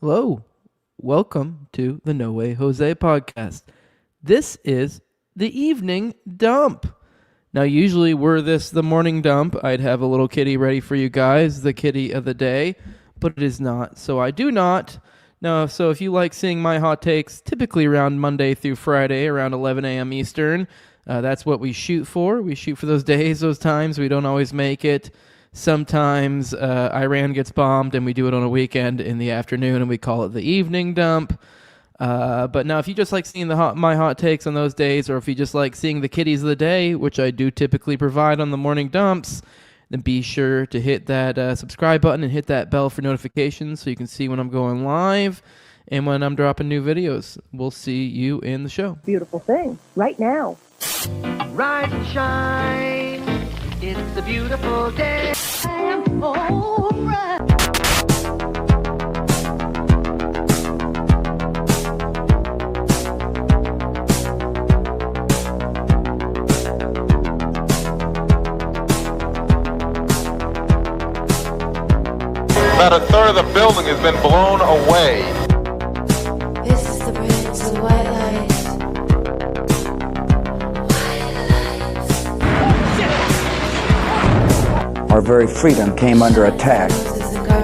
Hello, welcome to the No Way Jose podcast. This is the evening dump. Now, usually were this the morning dump, I'd have a little kitty ready for you guys, the kitty of the day, but it is not, so I do not. Now, so if you like seeing my hot takes, typically around Monday through Friday, around 11 a.m. Eastern, that's what we shoot for. We shoot for those days, those times. We don't always make it. Sometimes Iran gets bombed and we do it on a weekend in the afternoon and we call it the evening dump. But now if you just like seeing my hot takes on those days, or if you just like seeing the kitties of the day, which I do typically provide on the morning dumps, then be sure to hit that subscribe button and hit that bell for notifications so you can see when I'm going live and when I'm dropping new videos. We'll see you in the show. Beautiful thing right now. Rise and shine. It's a beautiful day. I'm alright. About a third of the building has been blown away. This is the bridge to white lights. Our very freedom came under attack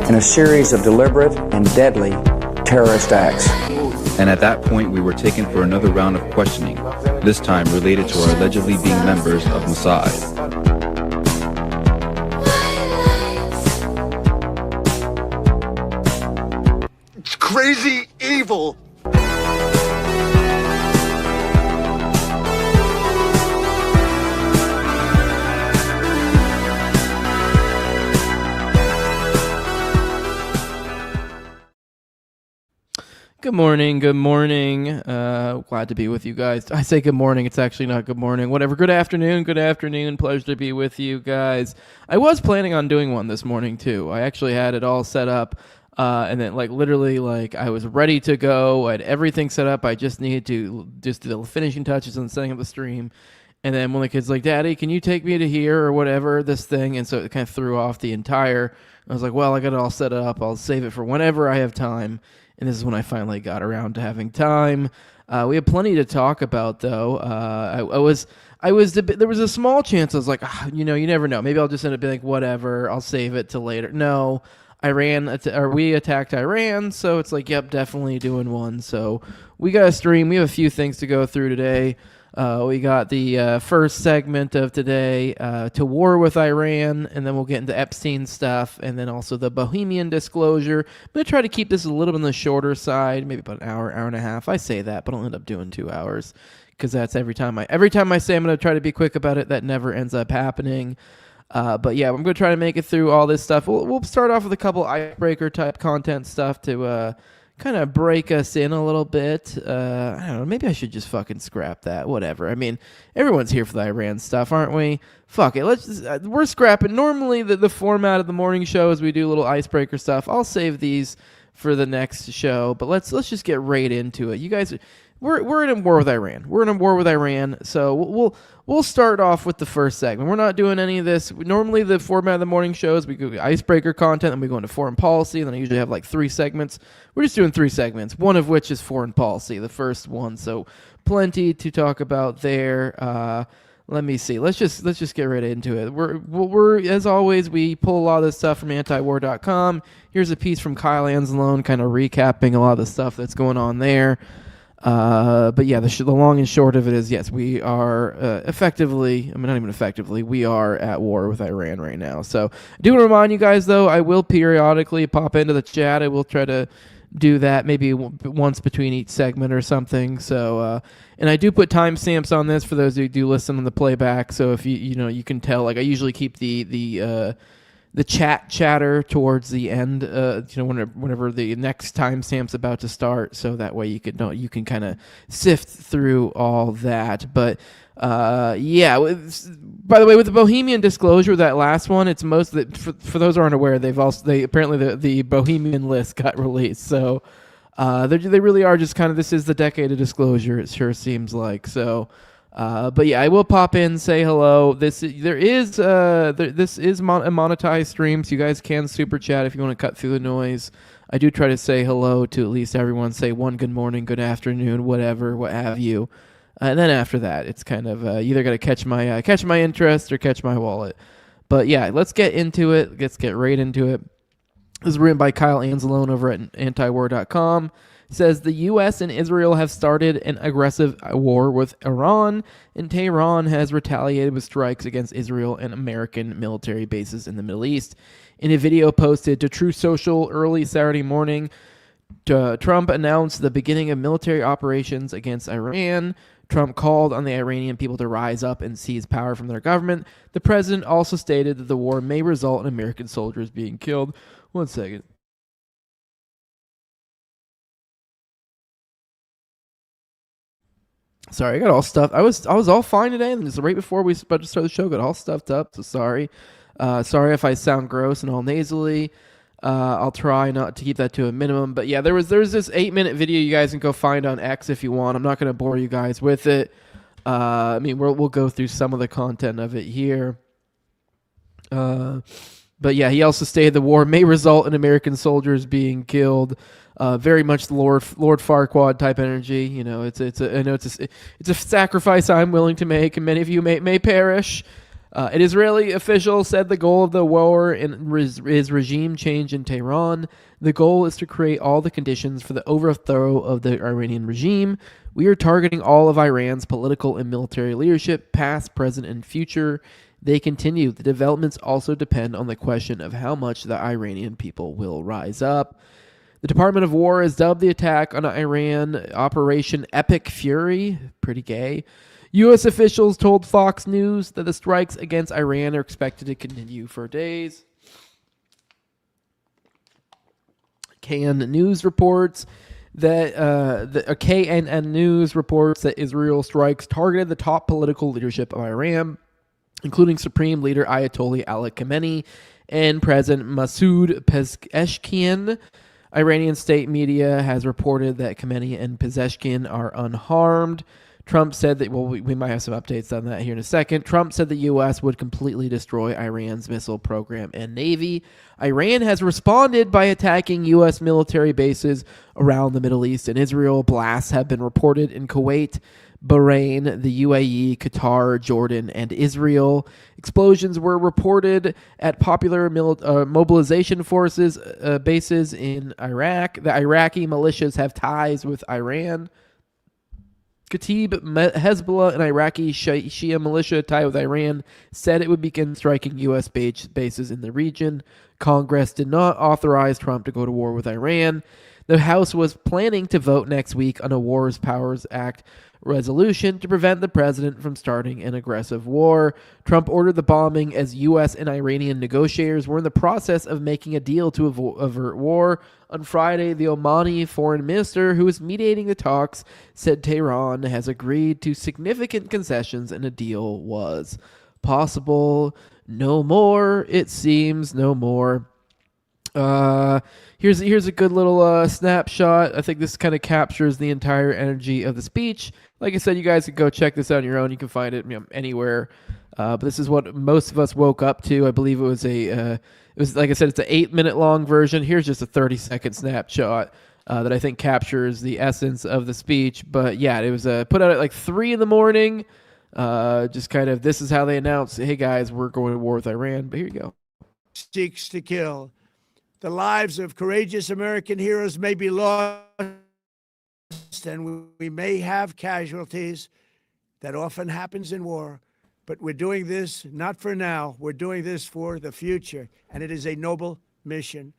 in a series of deliberate and deadly terrorist acts. And at that point, we were taken for another round of questioning, this time related to our allegedly being members of Mossad. It's crazy evil. Good morning, glad to be with you guys. I say good morning, it's actually not good morning. Whatever, good afternoon, pleasure to be with you guys. I was planning on doing one this morning too. I actually had it all set up, and then literally I was ready to go. I had everything set up. I just needed to just do the finishing touches and setting up the stream. And then when the kid's like, Daddy, can you take me to here or whatever, this thing? And so it kind of threw off the entire, I was like, well, I got it all set up. I'll save it for whenever I have time. And this is when I finally got around to having time. We have plenty to talk about, though. There was a small chance I was like, you never know. Maybe I'll just end up being like, whatever, I'll save it till later. No, we attacked Iran, so it's like, yep, definitely doing one. So we got a stream. We have a few things to go through today. We got the first segment of today, to war with Iran, and then we'll get into Epstein stuff, and then also the Bohemian Disclosure. I'm going to try to keep this a little bit on the shorter side, maybe about an hour and a half. I say that, but I'll end up doing 2 hours, because that's every time I say I'm going to try to be quick about it, that never ends up happening. But yeah, I'm going to try to make it through all this stuff. We'll start off with a couple icebreaker type content stuff to kind of break us in a little bit. I don't know, maybe I should just fucking scrap that. Whatever. I mean, everyone's here for the Iran stuff, aren't we? Fuck it. We're scrapping. Normally, the format of the morning show is we do little icebreaker stuff. I'll save these for the next show, but let's just get right into it. You guys, we're in a war with Iran. We're in a war with Iran, so we'll start off with the first segment. We're not doing any of this. Normally, the format of the morning shows, we go icebreaker content, and we go into foreign policy, and then I usually have 3 segments. We're just doing 3 segments, one of which is foreign policy, the first one. So plenty to talk about there. Let me see. Let's just get right into it. We're as always, we pull a lot of this stuff from antiwar.com. Here's a piece from Kyle Anzalone, kind of recapping a lot of the stuff that's going on there. But yeah, the long and short of it is, yes, we are not even effectively, we are at war with Iran right now. So I do want to remind you guys, though, I will periodically pop into the chat. I will try to do that maybe once between each segment or something. So, and I do put timestamps on this for those who do listen on the playback. So if you can tell, I usually keep the chatter towards the end, whenever the next timestamp's about to start, so that way you can kind of sift through all that. But yeah, by the way, with the Bohemian Disclosure, that last one, it's for those who aren't aware, they apparently the Bohemian list got released. So they really are just kind of, this is the decade of disclosure, it sure seems like. So But yeah, I will pop in, say hello. This is a monetized stream, so you guys can super chat if you want to cut through the noise. I do try to say hello to at least everyone. Say one good morning, good afternoon, whatever, what have you. And then after that, it's kind of either got to catch my interest or catch my wallet. But yeah, let's get into it. Let's get right into it. This is written by Kyle Anzalone over at antiwar.com. It says the U.S. and Israel have started an aggressive war with Iran, and Tehran has retaliated with strikes against Israel and American military bases in the Middle East. In a video posted to True Social early Saturday morning, Trump announced the beginning of military operations against Iran. Trump called on the Iranian people to rise up and seize power from their government. The president also stated that the war may result in American soldiers being killed. One second. Sorry, I got all stuffed. I was all fine today, and just right before we about to start the show, got all stuffed up. So sorry. Sorry if I sound gross and all nasally. I'll try not to keep that to a minimum. But yeah, there's this 8-minute video you guys can go find on X if you want. I'm not going to bore you guys with it. I mean, we'll go through some of the content of it here. But yeah, he also stated the war may result in American soldiers being killed. Very much Lord Farquaad type energy. You know, it's a sacrifice I'm willing to make, and many of you may perish. An Israeli official said the goal of the war is regime change in Tehran. The goal is to create all the conditions for the overthrow of the Iranian regime. We are targeting all of Iran's political and military leadership, past, present, and future. They continue. The developments also depend on the question of how much the Iranian people will rise up. The Department of War has dubbed the attack on Iran Operation Epic Fury. Pretty gay. U.S. officials told Fox News that the strikes against Iran are expected to continue for days. KNN News reports that Israel strikes targeted the top political leadership of Iran, including Supreme Leader Ayatollah Ali Khamenei and President Masoud Pezeshkian. Iranian state media has reported that Khamenei and Pezeshkian are unharmed. Trump said that, well, we might have some updates on that here in a second. Trump said the U.S. would completely destroy Iran's missile program and Navy. Iran has responded by attacking U.S. military bases around the Middle East and Israel. Blasts have been reported in Kuwait, Bahrain, the UAE, Qatar, Jordan, and Israel. Explosions were reported at popular mobilization forces bases in Iraq. The Iraqi militias have ties with Iran. Kataib Hezbollah, an Iraqi Shia militia tied with Iran, said it would begin striking U.S. bases in the region. Congress did not authorize Trump to go to war with Iran. The House was planning to vote next week on a Wars Powers Act resolution to prevent the president from starting an aggressive war. Trump ordered the bombing as U.S. and Iranian negotiators were in the process of making a deal to avert war. On Friday, the Omani foreign minister, who was mediating the talks, said Tehran has agreed to significant concessions and a deal was possible. No more, it seems, no more. Here's a good little snapshot. I think this kind of captures the entire energy of the speech. Like I said, you guys can go check this out on your own. You can find it anywhere. But this is what most of us woke up to. I believe it was like I said, it's an 8-minute long version. Here's just a 30-second snapshot that I think captures the essence of the speech. But yeah, it was put out at like 3 a.m. Just kind of, this is how they announced, hey guys, we're going to war with Iran. But here you go. Seeks to kill. The lives of courageous American heroes may be lost, and we may have casualties. That often happens in war. But we're doing this not for now. We're doing this for the future, and it is a noble mission.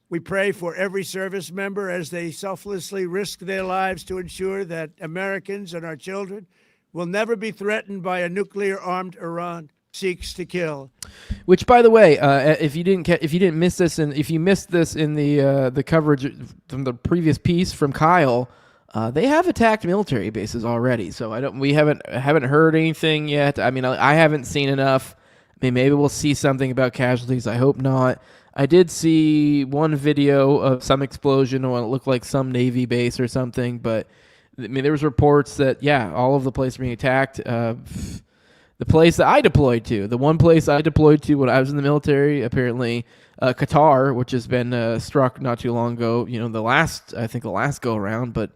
We pray for every service member as they selflessly risk their lives to ensure that Americans and our children will never be threatened by a nuclear-armed Iran seeks to kill. Which, by the way, if you miss this in the coverage from the previous piece from Kyle, they have attacked military bases already. So we haven't heard anything yet. I mean, I haven't seen enough. I mean, maybe we'll see something about casualties. I hope not. I did see one video of some explosion on what looked like some Navy base or something, but I mean, there was reports that, all of the places being attacked. The place that I deployed to, the one place I deployed to when I was in the military, apparently Qatar, which has been struck not too long ago, the last go around, but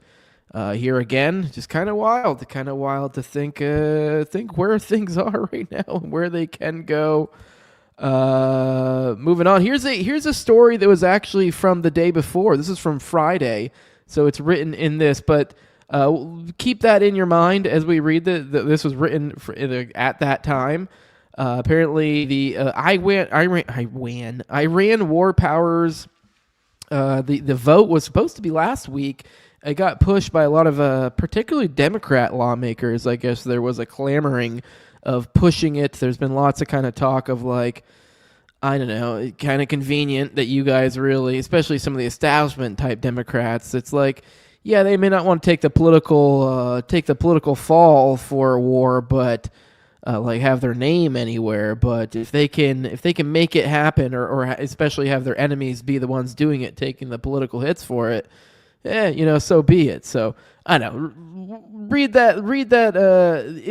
here again, just kind of wild to think where things are right now and where they can go. Moving on, here's a story that was actually from the day before. This is from Friday, so it's written in this, but keep that in your mind as we read that this was written at that time. Apparently, the Iran war powers. The vote was supposed to be last week. It got pushed by a lot of particularly Democrat lawmakers. I guess there was a clamoring of pushing it. There's been lots of kind of talk of like, I don't know, kind of convenient that you guys really, especially some of the establishment type Democrats, it's like, yeah, they may not want to take the political fall for a war, but like have their name anywhere. But if they can make it happen, or especially have their enemies be the ones doing it, taking the political hits for it, so be it. So I know. Read that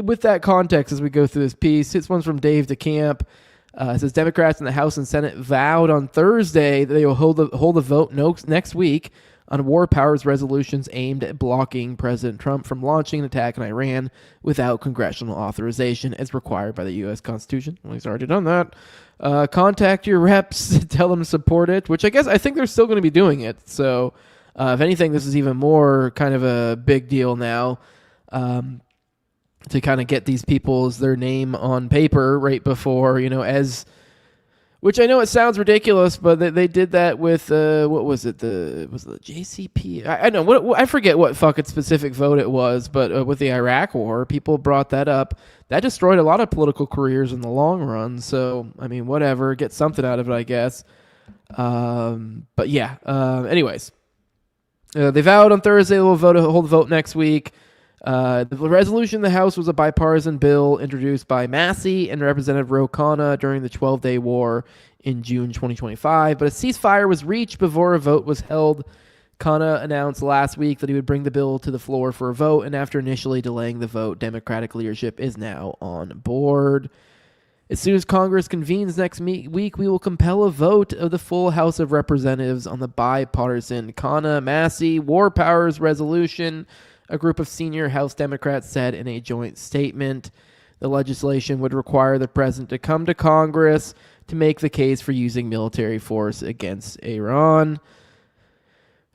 with that context as we go through this piece. This one's from Dave DeCamp. It says Democrats in the House and Senate vowed on Thursday that they will hold a vote next week on war powers resolutions aimed at blocking President Trump from launching an attack on Iran without congressional authorization as required by the U.S. Constitution. Well, he's already done that. Contact your reps, tell them to support it, which I think they're still going to be doing it. So if anything, this is even more kind of a big deal now to kind of get these people's their name on paper right before, which I know it sounds ridiculous, but they did that with what was it? Was it the JCP? I know I forget what fucking specific vote it was, but with the Iraq War, people brought that up. That destroyed a lot of political careers in the long run. So I mean, whatever, get something out of it, I guess. But yeah. Anyways, they vowed on Thursday they will hold a vote next week. The resolution in the House was a bipartisan bill introduced by Massey and Representative Ro Khanna during the 12-day war in June 2025, but a ceasefire was reached before a vote was held. Khanna announced last week that he would bring the bill to the floor for a vote, and after initially delaying the vote, Democratic leadership is now on board. As soon as Congress convenes next week, we will compel a vote of the full House of Representatives on the bipartisan Khanna-Massey War Powers Resolution, a group of senior House Democrats said in a joint statement. The legislation would require the president to come to Congress to make the case for using military force against Iran.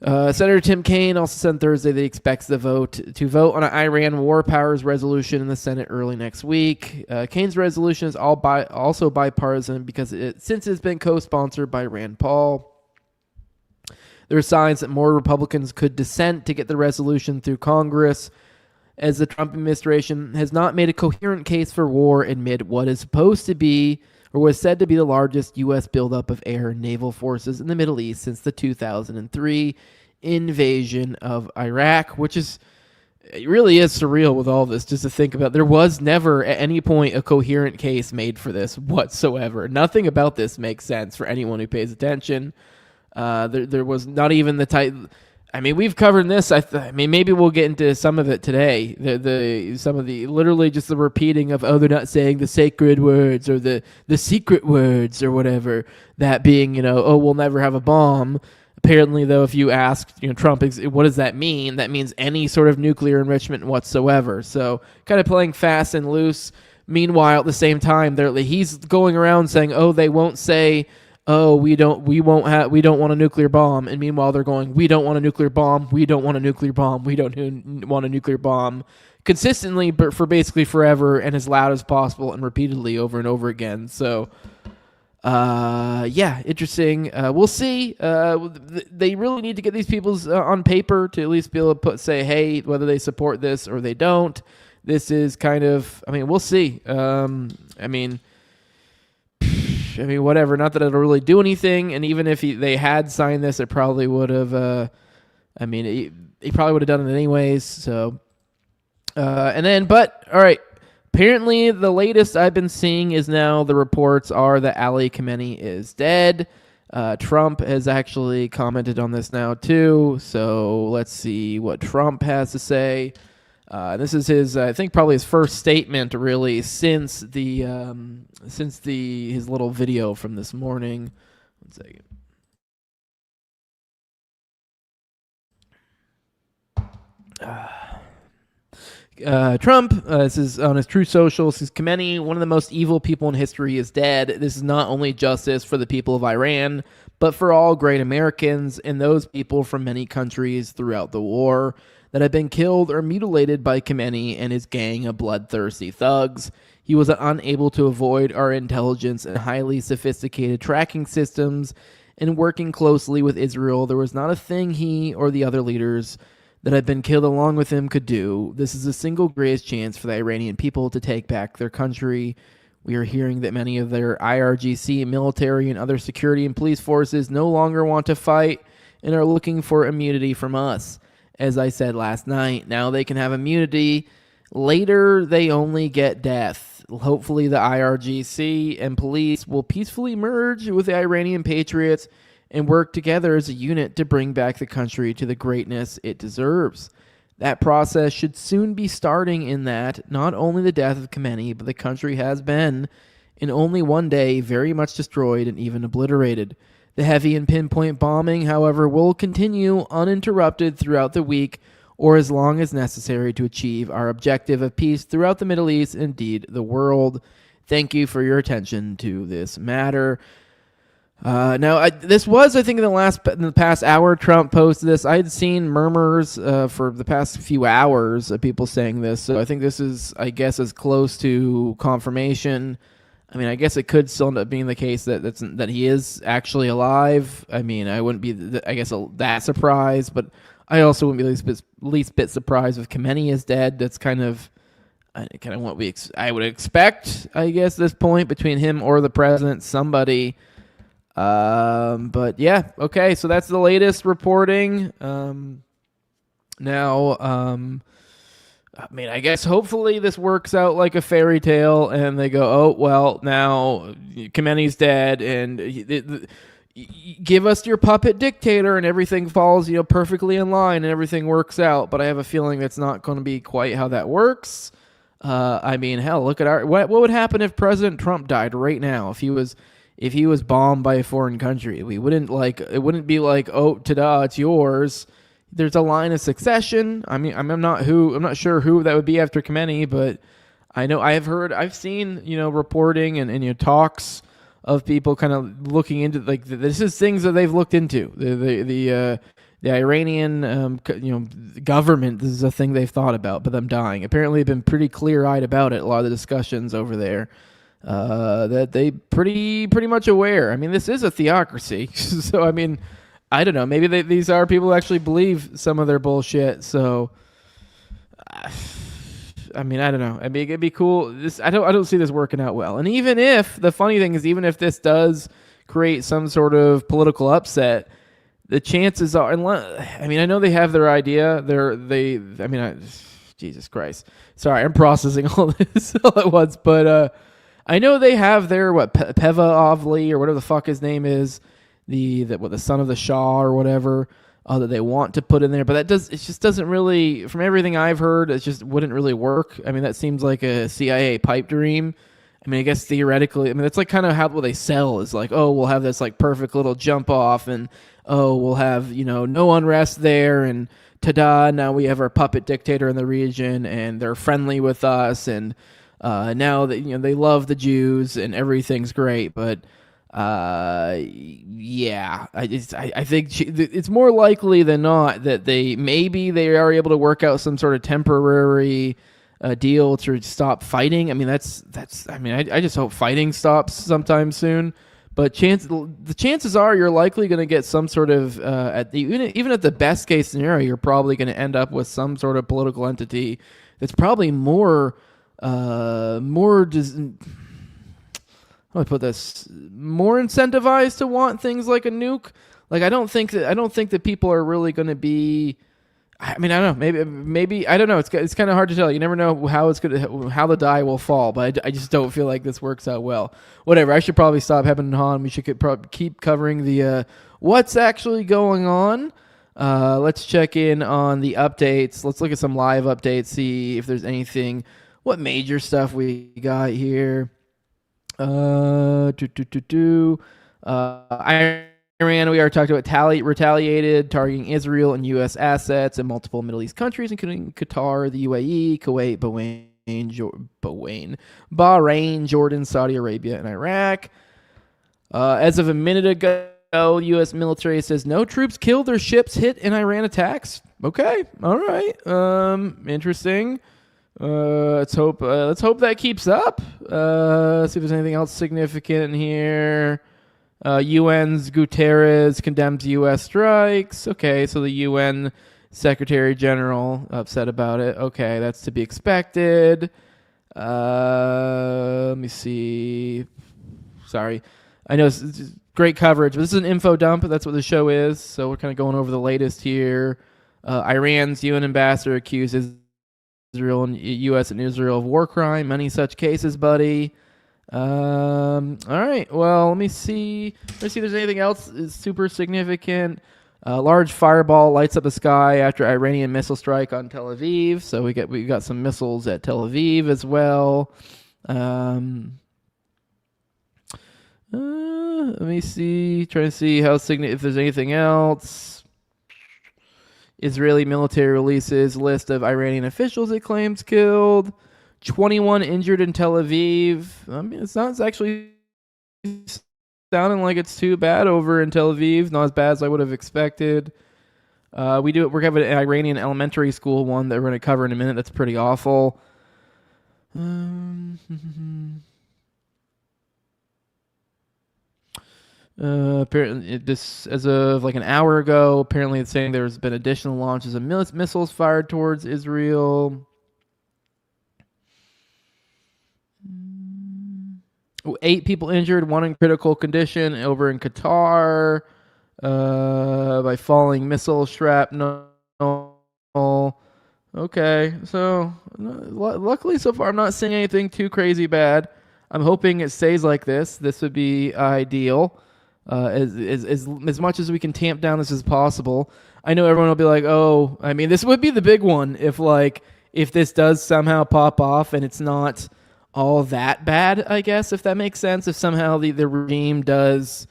Senator Tim Kaine also said Thursday that he expects the vote on an Iran war powers resolution in the Senate early next week. Kaine's resolution is also bipartisan because since it's been co-sponsored by Rand Paul. There are signs that more Republicans could dissent to get the resolution through Congress, as the Trump administration has not made a coherent case for war amid what is supposed to be, or was said to be, the largest U.S. buildup of air and naval forces in the Middle East since the 2003 invasion of Iraq, which is, it really is surreal with all this, just to think about. There was never at any point a coherent case made for this whatsoever. Nothing about this makes sense for anyone who pays attention. There was not even the type. I mean, we've covered this. I mean, maybe we'll get into some of it today. Some of the literally just the repeating of, they're not saying the sacred words or the secret words or whatever. That being, we'll never have a bomb. Apparently, though, if you ask, Trump, what does that mean? That means any sort of nuclear enrichment whatsoever. So, kind of playing fast and loose. Meanwhile, at the same time, he's going around saying, they won't say, we don't want a nuclear bomb, and meanwhile they're going, we don't want a nuclear bomb, we don't want a nuclear bomb, we don't want a nuclear bomb, consistently, but for basically forever, and as loud as possible, and repeatedly over and over again. So, interesting. We'll see. They really need to get these people's on paper to at least be able to say, hey, whether they support this or they don't. This is kind of, we'll see. Whatever. Not that it'll really do anything. And even if they had signed this, it probably would have. He probably would have done it anyways. So, all right. Apparently, the latest I've been seeing is now the reports are that Ali Khamenei is dead. Trump has actually commented on this now too. So let's see what Trump has to say. This is his, I think, probably his first statement really since his little video from this morning. One second. Trump, this is on his Truth Social, says Khamenei, one of the most evil people in history, is dead. This is not only justice for the people of Iran, but for all great Americans and those people from many countries throughout the war that have been killed or mutilated by Khamenei and his gang of bloodthirsty thugs. He was unable to avoid our intelligence and highly sophisticated tracking systems, and working closely with Israel, there was not a thing he or the other leaders that had been killed along with him could do. This is the single greatest chance for the Iranian people to take back their country. We are hearing that many of their IRGC, military, and other security and police forces no longer want to fight and are looking for immunity from us. As I said last night, now they can have immunity. Later, they only get death. Hopefully, the IRGC and police will peacefully merge with the Iranian patriots and work together as a unit to bring back the country to the greatness it deserves. That process should soon be starting in that not only the death of Khamenei, but the country has been, in only one day, very much destroyed and even obliterated. The heavy and pinpoint bombing, however, will continue uninterrupted throughout the week or as long as necessary to achieve our objective of peace throughout the Middle East, indeed the world. Thank you for your attention to this matter. This was, I think, in the past hour, Trump posted this. I had seen murmurs for the past few hours of people saying this, so I think this is, I guess, as close to confirmation. I mean, I guess it could still end up being the case that he is actually alive. I mean, I wouldn't be, that surprised, but I also wouldn't be least bit surprised if Khamenei is dead. That's kind of what I would expect, I guess, at this point, between him or the president, somebody. But yeah, okay, so that's the latest reporting. I mean, I guess hopefully this works out like a fairy tale and they go, oh, well, now Khamenei's dead and give us your puppet dictator and everything falls, perfectly in line and everything works out. But I have a feeling that's not going to be quite how that works. I mean, hell, look at what would happen if President Trump died right now? If he was bombed by a foreign country, it wouldn't be like, oh, ta-da, it's yours. There's a line of succession. I mean, I'm not sure who that would be after Khamenei, but I know I've seen, reporting and talks of people kind of looking into, like, this is things that they've looked into. The Iranian, government, this is a thing they've thought about, but them dying. Apparently, they've been pretty clear-eyed about it. A lot of the discussions over there. That they pretty much aware. I mean, this is a theocracy, so I mean, I don't know. Maybe these are people who actually believe some of their bullshit. So, I mean, I don't know. I mean, it'd be cool. I don't see this working out well. And even if the funny thing is, even if this does create some sort of political upset, the chances are, I mean, I know they have their idea. Jesus Christ. Sorry, I'm processing all this all at once, but I know they have their Peva Ovli or whatever the fuck his name is, the son of the Shah or whatever, that they want to put in there, but it just doesn't really, from everything I've heard, it just wouldn't really work. I mean, that seems like a CIA pipe dream. I mean, I guess theoretically, I mean, that's like kind of what they sell is like, oh, we'll have this like perfect little jump off, and oh, we'll have no unrest there, and ta-da, now we have our puppet dictator in the region, and they're friendly with us, and now that they love the Jews and everything's great, but yeah, I think it's more likely than not that they are able to work out some sort of temporary deal to stop fighting. I mean, I just hope fighting stops sometime soon. But the chances are you're likely going to get some sort of even at the best case scenario, you're probably going to end up with some sort of political entity that's probably more incentivized to want things like a nuke. Like I don't think that people are really going to be. I mean, I don't know. Maybe I don't know. It's kind of hard to tell. You never know how how the die will fall. But I just don't feel like this works out well. Whatever. I should probably stop having on. We should probably keep covering the what's actually going on. Let's check in on the updates. Let's look at some live updates. See if there's anything. What major stuff we got here? Iran, we already talked about, retaliated, targeting Israel and U.S. assets in multiple Middle East countries, including Qatar, the UAE, Kuwait, Bahrain, Jordan, Saudi Arabia, and Iraq. As of a minute ago, U.S. military says no troops killed or ships hit in Iran attacks. Okay, all right, interesting. Let's hope that keeps up. See if there's anything else significant in here. UN's Guterres condemns U.S. strikes. Okay, so the UN Secretary General upset about it. Okay, that's to be expected. Let me see. Sorry. I know it's great coverage, but this is an info dump. That's what the show is. So we're kind of going over the latest here. Iran's UN ambassador accuses Israel and U.S. and Israel of war crime. Many such cases, buddy. All right. Well, let me see. Let's see if there's anything else is super significant. Large fireball lights up the sky after Iranian missile strike on Tel Aviv. So we got some missiles at Tel Aviv as well. Let me see. Trying to see if there's anything else. Israeli military releases list of Iranian officials it claims killed. 21 injured in Tel Aviv. I mean, it's actually sounding like it's too bad over in Tel Aviv. Not as bad as I would have expected. We're having an Iranian elementary school one that we're going to cover in a minute. That's pretty awful. Apparently, this as of like an hour ago. Apparently, it's saying there's been additional launches of missiles fired towards Israel. 8 people injured, 1 in critical condition over in Qatar by falling missile shrapnel. Okay, so luckily so far I'm not seeing anything too crazy bad. I'm hoping it stays like this. This would be ideal. As much as we can tamp down this as possible. I know everyone will be like, oh, I mean, this would be the big one if this does somehow pop off and it's not all that bad, I guess, if that makes sense. If somehow the regime does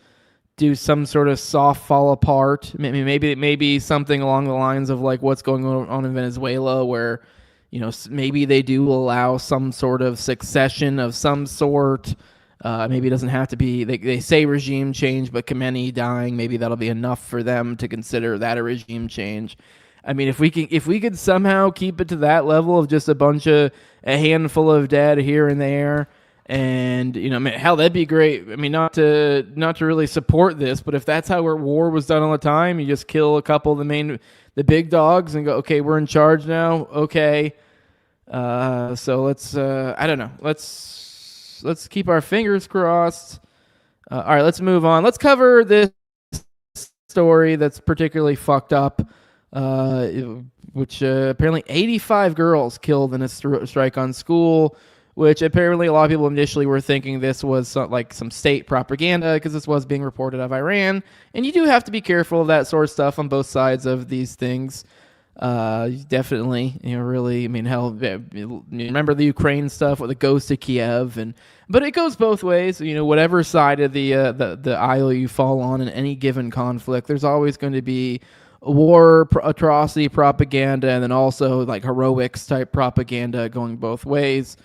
do some sort of soft fall apart, maybe something along the lines of like what's going on in Venezuela, where maybe they do allow some sort of succession of some sort. Maybe it doesn't have to be. They say regime change, but Khamenei dying, maybe that'll be enough for them to consider that a regime change. I mean, if we could somehow keep it to that level of just a handful of dead here and there, and hell, that'd be great. I mean, not to really support this, but if that's how war was done all the time, you just kill a couple of the big dogs and go, okay, we're in charge now. Okay, so let's I don't know. Let's keep our fingers crossed. All right, let's move on. Let's cover this story that's particularly fucked up. Which apparently 85 girls killed in a strike on school, which apparently a lot of people initially were thinking this was like some state propaganda because this was being reported of Iran. And you do have to be careful of that sort of stuff on both sides of these things. Definitely, really, I mean, hell, remember the Ukraine stuff with the goes to Kiev, but it goes both ways. Whatever side of the aisle you fall on in any given conflict, there's always going to be war atrocity propaganda and then also like heroics type propaganda going both ways.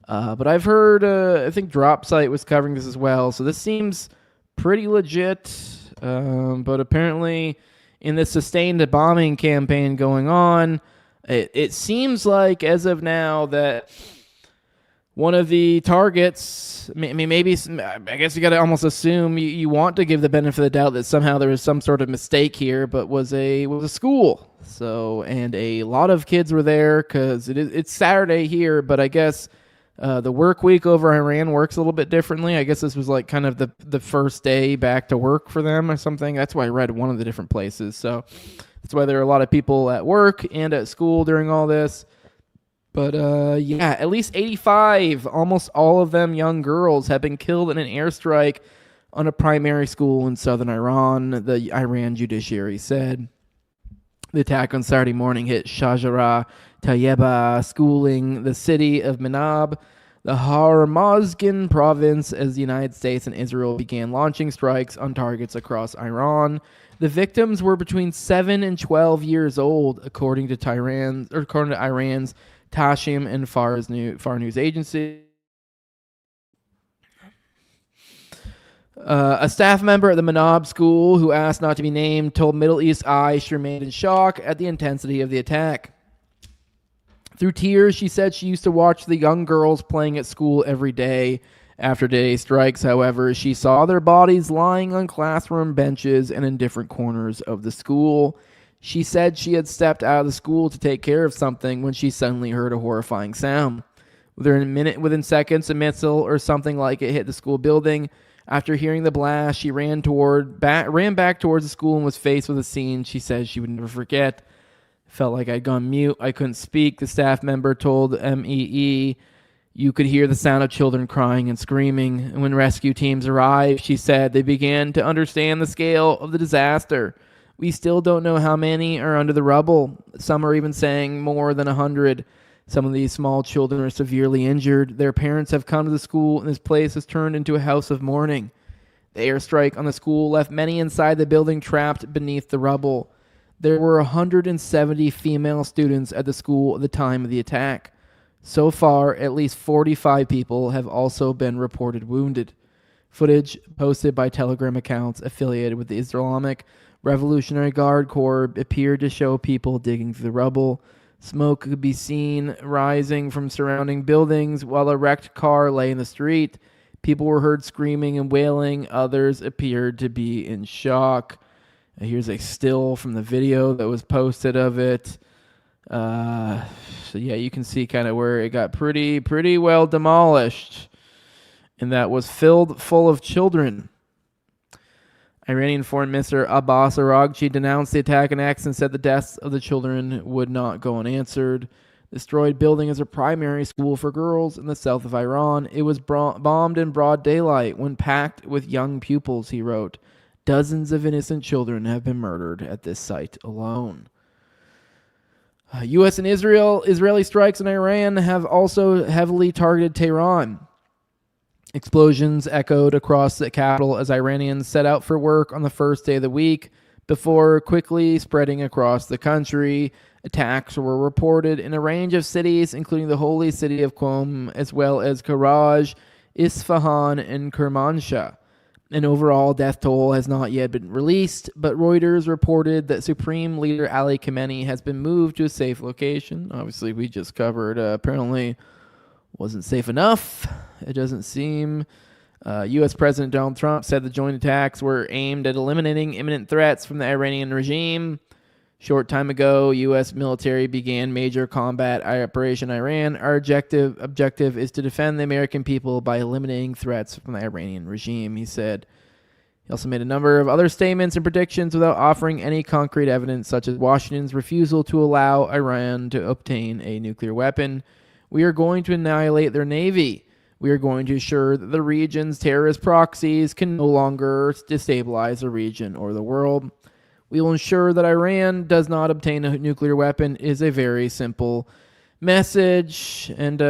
But I've heard, I think Dropsite was covering this as well. So this seems pretty legit. But apparently in this sustained bombing campaign going on, it seems like as of now that one of the targets, maybe, I guess you got to almost assume you want to give the benefit of the doubt that somehow there was some sort of mistake here, but was a school. So, and a lot of kids were there because it's Saturday here, but I guess the work week over Iran works a little bit differently. I guess this was like kind of the first day back to work for them or something. That's why I read one of the different places. So That's why there are a lot of people at work and at school during all this. But yeah, at least 85, almost all of them young girls, have been killed in an airstrike on a primary school in southern Iran, the Iran judiciary said. The attack on Saturday morning hit Shajara Tayyeba schooling, the city of Manab, the Hormozgan province, as the United States and Israel began launching strikes on targets across Iran. The victims were between 7 and 12 years old, according to Iran's Tashim and Far News Agency. A staff member at the Manab school who asked not to be named told Middle East Eye she remained in shock at the intensity of the attack. Through tears, she said she used to watch the young girls playing at school every day. After today's strikes, however, she saw their bodies lying on classroom benches and in different corners of the school. She said she had stepped out of the school to take care of something when she suddenly heard a horrifying sound. Within seconds, a missile or something like it hit the school building. After hearing the blast, she ran back towards the school and was faced with a scene she says she would never forget. Felt like I'd gone mute. I couldn't speak, the staff member told MEE. You could hear the sound of children crying and screaming. And when rescue teams arrived, she said they began to understand the scale of the disaster. We still don't know how many are under the rubble. Some are even saying more than 100. Some of these small children are severely injured. Their parents have come to the school, and this place has turned into a house of mourning. The airstrike on the school left many inside the building trapped beneath the rubble. There were 170 female students at the school at the time of the attack. So far, at least 45 people have also been reported wounded. Footage posted by Telegram accounts affiliated with the Islamic Revolutionary Guard Corps appeared to show people digging through the rubble. Smoke could be seen rising from surrounding buildings while a wrecked car lay in the street. People were heard screaming and wailing. Others appeared to be in shock. Here's a still from the video that was posted of it. So yeah, you can see kind of where it got pretty well demolished. And that was filled full of children. Iranian Foreign Minister Abbas Araghchi denounced the attack in X and said the deaths of the children would not go unanswered. The destroyed building is a primary school for girls in the south of Iran. It was bombed in broad daylight when packed with young pupils, he wrote. Dozens of innocent children have been murdered at this site alone. U.S. and Israeli strikes in Iran have also heavily targeted Tehran. Explosions echoed across the capital as Iranians set out for work on the first day of the week before quickly spreading across the country. Attacks were reported in a range of cities, including the holy city of Qom, as well as Karaj, Isfahan, and Kermanshah. An overall death toll has not yet been released, but Reuters reported that Supreme Leader Ali Khamenei has been moved to a safe location. Obviously, we just covered apparently wasn't safe enough. It doesn't seem. U.S. President Donald Trump said the joint attacks were aimed at eliminating imminent threats from the Iranian regime. Short time ago, U.S. military began major combat Operation Iran. Our objective is to defend the American people by eliminating threats from the Iranian regime, he said. He also made a number of other statements and predictions without offering any concrete evidence, such as Washington's refusal to allow Iran to obtain a nuclear weapon. We are going to annihilate their navy. We are going to ensure that the region's terrorist proxies can no longer destabilize the region or the world. We will ensure that Iran does not obtain a nuclear weapon is a very simple message. And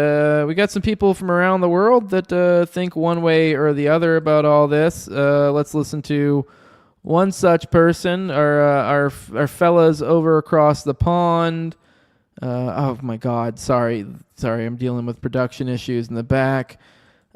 we got some people from around the world that think one way or the other about all this. Let's listen to one such person, our fellas over across the pond. Oh my God! Sorry. I'm dealing with production issues in the back.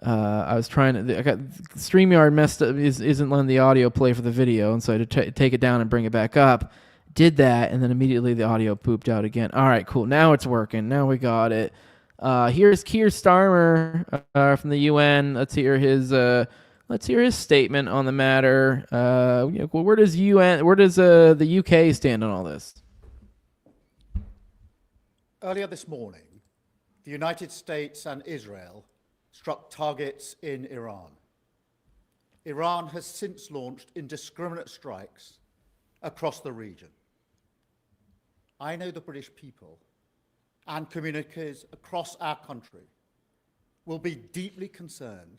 I was trying to. I got StreamYard messed up. Isn't letting the audio play for the video, and so I had to take it down and bring it back up. Did that, and then immediately the audio pooped out again. All right, cool. Now it's working. Now we got it. Here's Keir Starmer from the UN. Let's hear his statement on the matter. Where does the UK stand on all this? Earlier this morning, the United States and Israel struck targets in Iran. Iran has since launched indiscriminate strikes across the region. I know the British people and communities across our country will be deeply concerned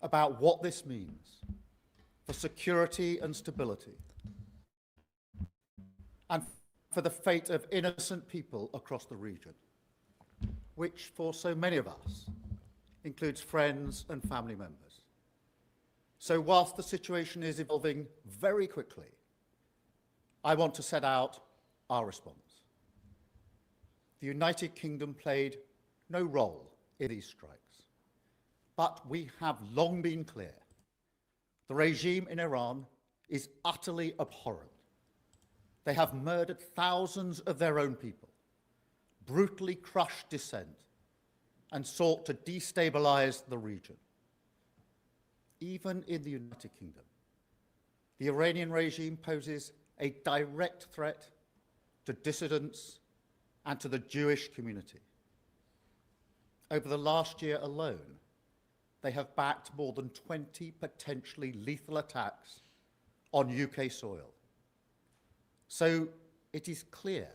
about what this means for security and stability, and for the fate of innocent people across the region, which for so many of us includes friends and family members. So whilst the situation is evolving very quickly, I want to set out our response. The United Kingdom played no role in these strikes, but we have long been clear. The regime in Iran is utterly abhorrent. They have murdered thousands of their own people, brutally crushed dissent, and sought to destabilize the region. Even in the United Kingdom, the Iranian regime poses a direct threat to dissidents and to the Jewish community. Over the last year alone, they have backed more than 20 potentially lethal attacks on UK soil. So it is clear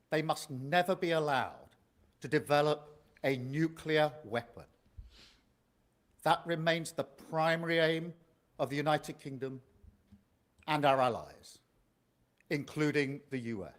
they must never be allowed to develop a nuclear weapon. That remains the primary aim of the United Kingdom and our allies, including the US.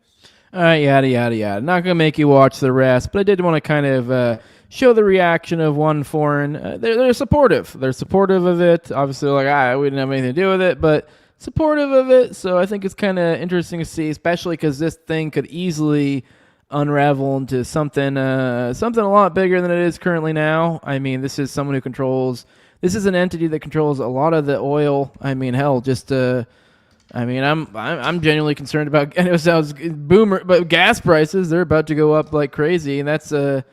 All right, yada, yada, yada. Not going to make you watch the rest, but I did want to kind of show the reaction of one foreign. They're supportive. They're supportive of it. Obviously, like, we didn't have anything to do with it, but supportive of it. So I think it's kind of interesting to see, especially because this thing could easily unravel into something a lot bigger than it is currently now. I mean, this is someone who controls. This is an entity that controls a lot of the oil. I mean, hell, just I'm genuinely concerned about. And it sounds boomer, but gas prices, they're about to go up like crazy, and that's even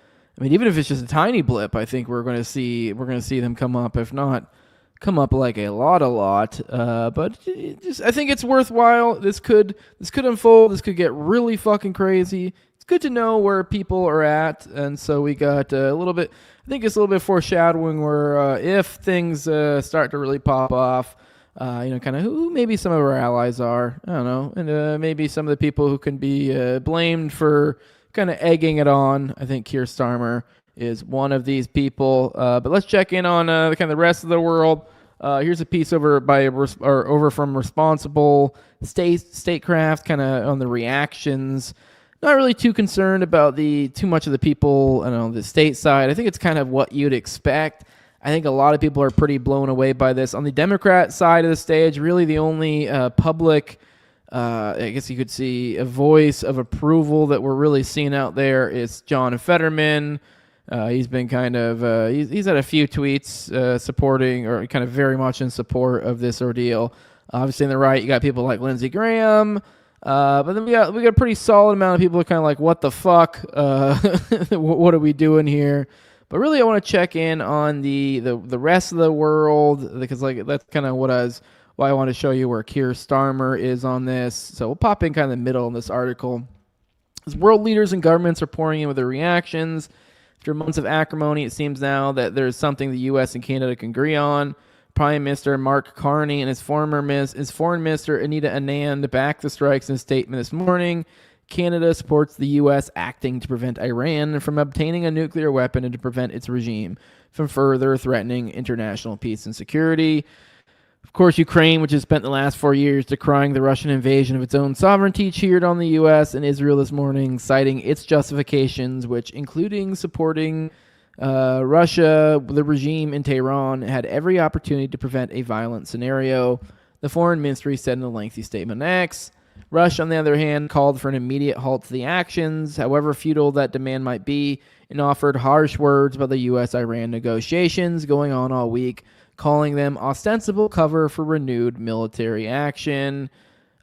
if it's just a tiny blip, I think we're going to see them come up. If not, come up like a lot. But I think it's worthwhile. This could unfold. This could get really fucking crazy. It's good to know where people are at, and so we got a little bit. I think it's a little bit foreshadowing where if things start to really pop off. Kind of who maybe some of our allies are. I don't know. And maybe some of the people who can be blamed for kind of egging it on. I think Keir Starmer is one of these people. But let's check in on kind of the rest of the world. Here's a piece over from Responsible Statecraft, kind of on the reactions. Not really too concerned about too much of the people, the state side. I think it's kind of what you'd expect. I think a lot of people are pretty blown away by this. On the Democrat side of the stage, really the only public, I guess you could see, a voice of approval that we're really seeing out there is John Fetterman. He's been kind of, he's had a few tweets supporting or kind of very much in support of this ordeal. Obviously on the right, you got people like Lindsey Graham. But then we got a pretty solid amount of people who are kind of like, what the fuck? What are we doing here? But really, I want to check in on the rest of the world, because that's kind of why I want to show you where Keir Starmer is on this. So we'll pop in kind of the middle of this article. As world leaders and governments are pouring in with their reactions, after months of acrimony, it seems now that there's something the U.S. and Canada can agree on. Prime Minister Mark Carney and his Foreign Minister Anita Anand backed the strikes in a statement this morning. Canada supports the U.S. acting to prevent Iran from obtaining a nuclear weapon and to prevent its regime from further threatening international peace and security. Of course, Ukraine, which has spent the last 4 years decrying the Russian invasion of its own sovereignty, cheered on the U.S. and Israel this morning, citing its justifications, which including supporting Russia, the regime in Tehran, had every opportunity to prevent a violent scenario. The Foreign Ministry said in a lengthy statement on X. Russia, on the other hand, called for an immediate halt to the actions, however futile that demand might be, and offered harsh words about the U.S.-Iran negotiations going on all week, calling them ostensible cover for renewed military action.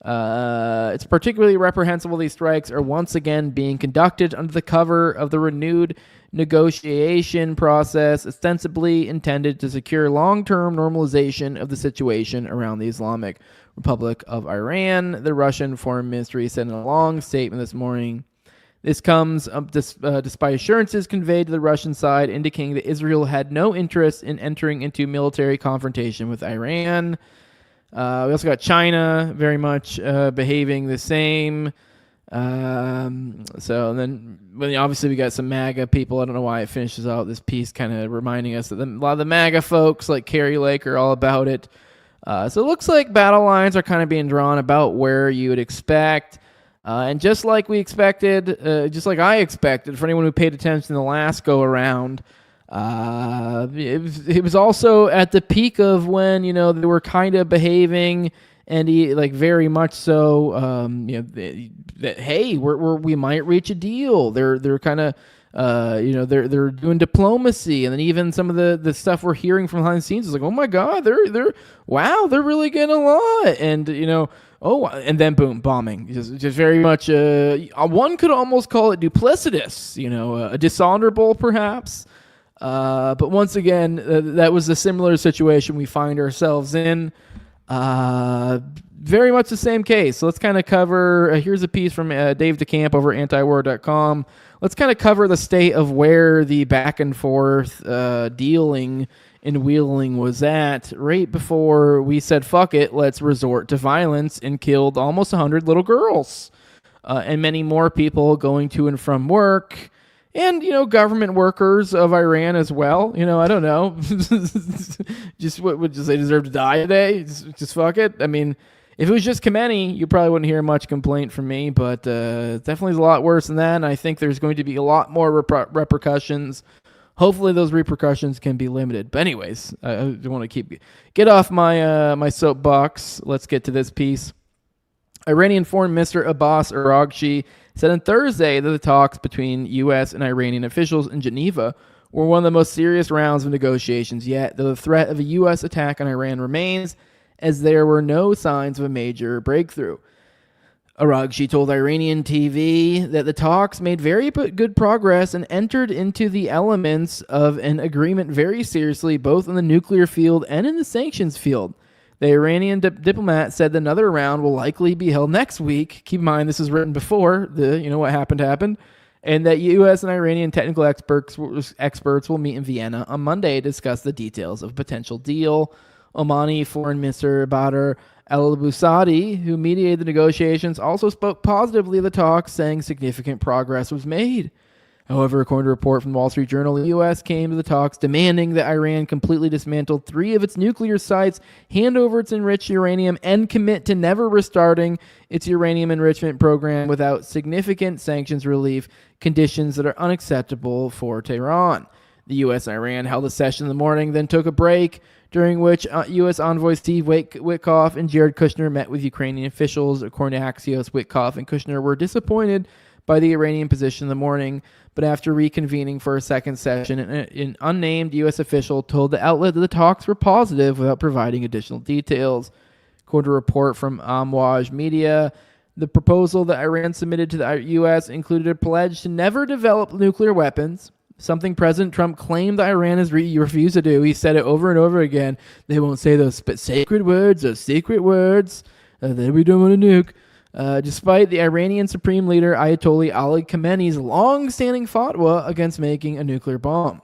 It's particularly reprehensible these strikes are once again being conducted under the cover of the renewed negotiation process, ostensibly intended to secure long-term normalization of the situation around the Islamic Republic of Iran, the Russian Foreign Ministry said in a long statement this morning. This comes despite assurances conveyed to the Russian side indicating that Israel had no interest in entering into military confrontation with Iran. We also got China very much behaving the same. So then, obviously we got some MAGA people. I don't know why it finishes out this piece kind of reminding us that a lot of the MAGA folks like Carrie Lake are all about it. So it looks like battle lines are kind of being drawn about where you would expect. And just like we expected, just like I expected, for anyone who paid attention the last go around, it was also at the peak of when, they were kind of behaving and like very much so, that hey, we might reach a deal. They're kind of, they're doing diplomacy, and then even some of the stuff we're hearing from behind the scenes is like, oh my God, they're really getting a lot, and and then boom, bombing, just very much. One could almost call it duplicitous, dishonorable perhaps. But once again, that was a similar situation we find ourselves in. Very much the same case. So let's kind of cover, here's a piece from Dave DeCamp over at antiwar.com. Let's kind of cover the state of where the back and forth dealing and wheeling was at right before we said, fuck it, let's resort to violence, and killed almost 100 little girls and many more people going to and from work. And, government workers of Iran as well. I don't know. Just what would they deserve to die today? Just fuck it. I mean, if it was just Khamenei, you probably wouldn't hear much complaint from me, but definitely is a lot worse than that. And I think there's going to be a lot more repercussions. Hopefully those repercussions can be limited. But anyways, I want to get off my my soapbox. Let's get to this piece. Iranian Foreign Minister Abbas Araghchi said on Thursday that the talks between U.S. and Iranian officials in Geneva were one of the most serious rounds of negotiations yet, though the threat of a U.S. attack on Iran remains, as there were no signs of a major breakthrough. Araghchi told Iranian TV that the talks made very good progress and entered into the elements of an agreement very seriously, both in the nuclear field and in the sanctions field. The Iranian diplomat said another round will likely be held next week. Keep in mind, this is written before what happened, and that U.S. and Iranian technical experts will meet in Vienna on Monday to discuss the details of a potential deal. Omani Foreign Minister Badr al-Busadi, who mediated the negotiations, also spoke positively of the talks, saying significant progress was made. However, according to a report from the Wall Street Journal, the U.S. came to the talks demanding that Iran completely dismantle 3 of its nuclear sites, hand over its enriched uranium, and commit to never restarting its uranium enrichment program without significant sanctions relief, conditions that are unacceptable for Tehran. The U.S. and Iran held a session in the morning, then took a break, during which U.S. envoy Steve Witkoff and Jared Kushner met with Ukrainian officials. According to Axios, Witkoff and Kushner were disappointed by the Iranian position in the morning, but after reconvening for a second session, an unnamed U.S. official told the outlet that the talks were positive without providing additional details. According to a report from Amwaj Media, the proposal that Iran submitted to the U.S. included a pledge to never develop nuclear weapons, something President Trump claimed that Iran has refused to do. He said it over and over again. They won't say those sacred words, that we don't want to nuke. Despite the Iranian Supreme Leader Ayatollah Ali Khamenei's long-standing fatwa against making a nuclear bomb.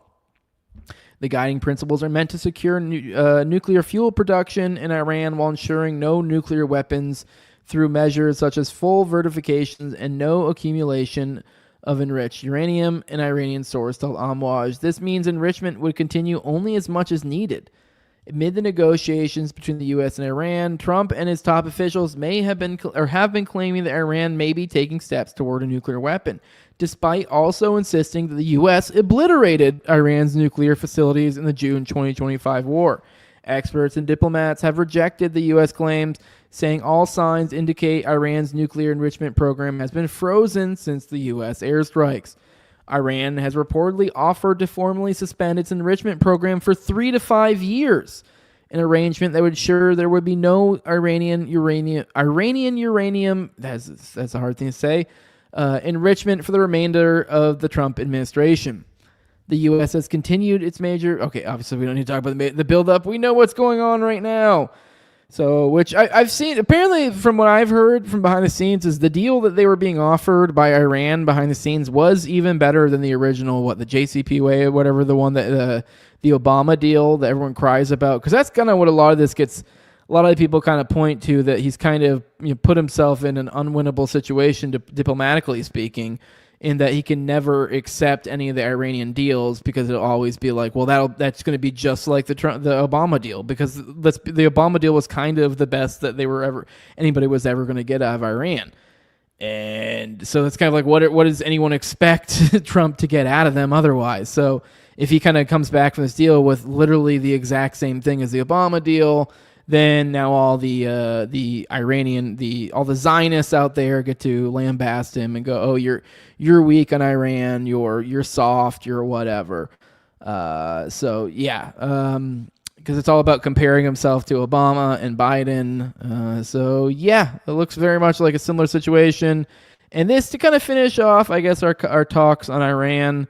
The guiding principles are meant to secure nuclear fuel production in Iran while ensuring no nuclear weapons through measures such as full verifications and no accumulation of enriched uranium, an Iranian source told Amwaj. This means enrichment would continue only as much as needed. Amid the negotiations between the U.S. and Iran, Trump and his top officials have been claiming that Iran may be taking steps toward a nuclear weapon, despite also insisting that the U.S. obliterated Iran's nuclear facilities in the June 2025 war. Experts and diplomats have rejected the U.S. claims, saying all signs indicate Iran's nuclear enrichment program has been frozen since the U.S. airstrikes. Iran has reportedly offered to formally suspend its enrichment program for 3 to 5 years, an arrangement that would ensure there would be no Iranian uranium, that's a hard thing to say, enrichment for the remainder of the Trump administration. The U.S. has continued its obviously we don't need to talk about the buildup. We know what's going on right now. So, which I've seen, apparently from what I've heard from behind the scenes, is the deal that they were being offered by Iran behind the scenes was even better than the original, the JCPOA or whatever, the one that the Obama deal that everyone cries about. Because that's kind of what a lot of this gets a lot of people kind of point to that he's kind of put himself in an unwinnable situation, diplomatically speaking, in that he can never accept any of the Iranian deals because it'll always be like, well, that's going to be just like the Obama deal, because the Obama deal was kind of the best that anybody was ever going to get out of Iran. And so it's kind of like, what does anyone expect Trump to get out of them otherwise? So if he kind of comes back from this deal with literally the exact same thing as the Obama deal, then now all the Zionists out there get to lambaste him and go, oh, you're weak on Iran, you're soft, you're whatever. So yeah, because it's all about comparing himself to Obama and Biden. So yeah, it looks very much like a similar situation. And this to kind of finish off, I guess, our talks on Iran.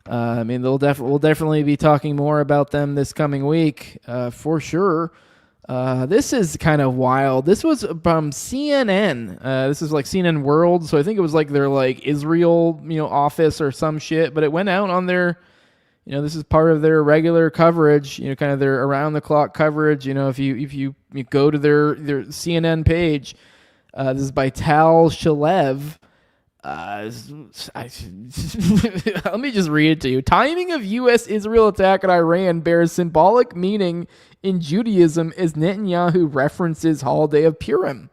I mean, we'll definitely be talking more about them this coming week, for sure. This is kind of wild. This was from CNN. This is like CNN World, so I think it was like their like Israel, office or some shit. But it went out on their, this is part of their regular coverage. Kind of their around the clock coverage. If you go to their CNN page, this is by Tal Shalev. Let me just read it to you. Timing of U.S.-Israel attack on Iran bears symbolic meaning in Judaism as Netanyahu references holiday of Purim.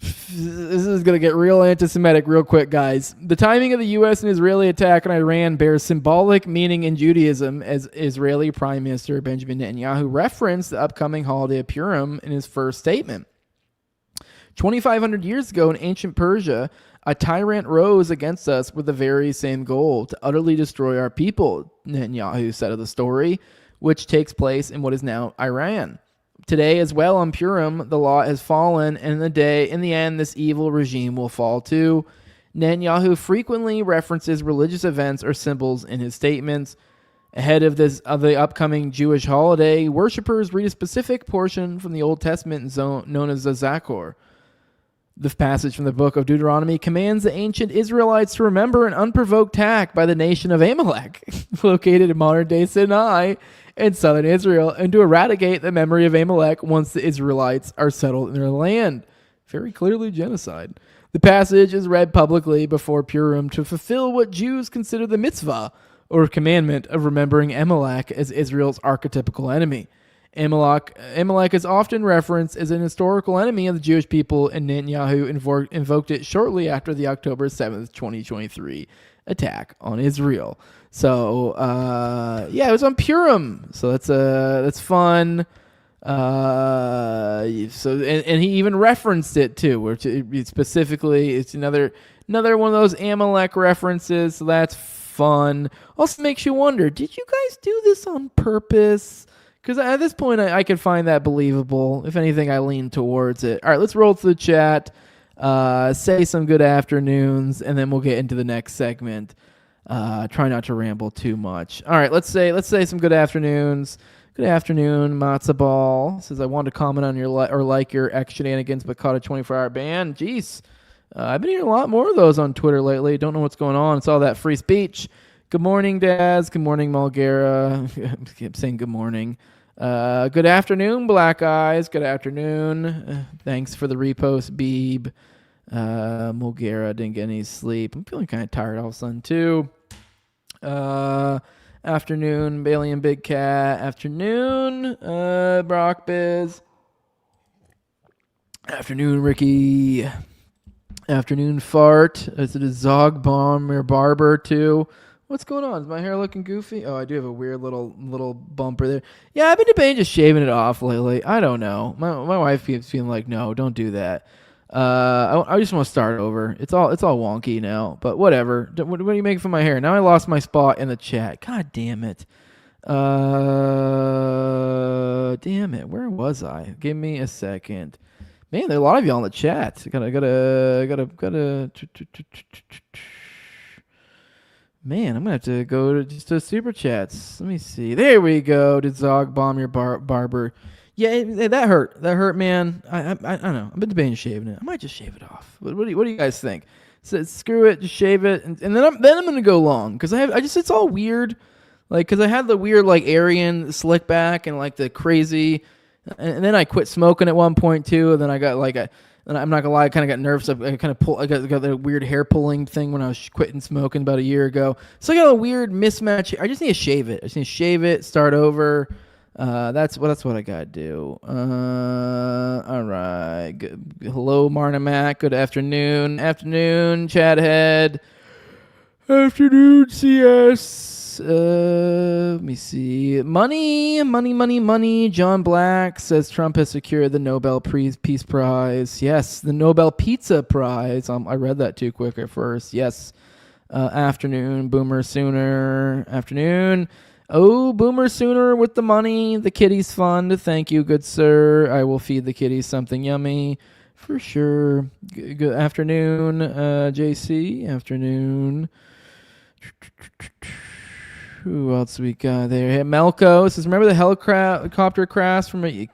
This is going to get real anti-Semitic real quick, guys. The timing of the U.S. and Israeli attack on Iran bears symbolic meaning in Judaism as Israeli Prime Minister Benjamin Netanyahu referenced the upcoming holiday of Purim in his first statement. 2,500 years ago in ancient Persia, a tyrant rose against us with the very same goal, to utterly destroy our people, Netanyahu said of the story, which takes place in what is now Iran. Today as well on Purim, the law has fallen, and in the end, this evil regime will fall too. Netanyahu frequently references religious events or symbols in his statements. Ahead of the upcoming Jewish holiday, worshippers read a specific portion from the Old Testament known as the Zachor. The passage from the book of Deuteronomy commands the ancient Israelites to remember an unprovoked attack by the nation of Amalek, located in modern-day Sinai in southern Israel, and to eradicate the memory of Amalek once the Israelites are settled in their land. Very clearly genocide. The passage is read publicly before Purim to fulfill what Jews consider the mitzvah, or commandment, of remembering Amalek as Israel's archetypical enemy. Amalek is often referenced as an historical enemy of the Jewish people, and Netanyahu invoked it shortly after the October 7th, 2023 attack on Israel. So, it was on Purim. So that's fun. And he even referenced it too, which specifically it's another one of those Amalek references. So that's fun. Also makes you wonder, did you guys do this on purpose? Because at this point, I could find that believable. If anything, I lean towards it. All right, let's roll to the chat, say some good afternoons, and then we'll get into the next segment. Try not to ramble too much. All right, let's say some good afternoons. Good afternoon, Matzo Ball. Says, I wanted to comment on your X shenanigans, but caught a 24-hour ban. Jeez. I've been hearing a lot more of those on Twitter lately. Don't know what's going on. It's all that free speech. Good morning, Daz. Good morning, Mulgara. I keep saying good morning. Good afternoon, Black Eyes. Good afternoon. Thanks for the repost, Beeb. Mulgara didn't get any sleep. I'm feeling kind of tired all of a sudden, too. Afternoon, Bailey and Big Cat. Afternoon, Brock Biz. Afternoon, Ricky. Afternoon, Fart. Is it a Zog Bomb or Barber, too? What's going on? Is my hair looking goofy? Oh, I do have a weird little bumper there. Yeah, I've been debating just shaving it off lately. I don't know. My wife keeps feeling like, no, don't do that. I just want to start over. It's all wonky now, but whatever. What do you make for my hair? Now I lost my spot in the chat. God damn it. Damn it. Where was I? Give me a second. Man, there are a lot of y'all in the chat. Gotta. Man, I'm gonna have to go to super chats. Let me see. There we go. Did Zog bomb your barber? Yeah, that hurt. That hurt, man. I don't know. I've been debating shaving it. I might just shave it off. What do you guys think? So screw it, just shave it, and then I'm gonna go long because it's all weird, like because I had the weird like Aryan slick back and like the crazy And then I quit smoking at one point too. And then I got and I'm not gonna lie, I kind of got nervous. I got the weird hair pulling thing when I was quitting smoking about a year ago. So I got a weird mismatch. I just need to shave it. Start over. That's what I gotta do. All right. Good. Hello, Marna Mac. Good afternoon, Chad Head. Afternoon, CS. Let me see. Money. John Black says Trump has secured the Nobel Peace Prize. Yes, the Nobel Pizza Prize. I read that too quick at first. Yes. Afternoon, Boomer Sooner. Afternoon. Oh, Boomer Sooner with the money. The kitty's fund. Thank you, good sir. I will feed the kitties something yummy for sure. Good afternoon, JC. Afternoon. Who else we got there? Hey, Melko says, remember the helicopter crash from a year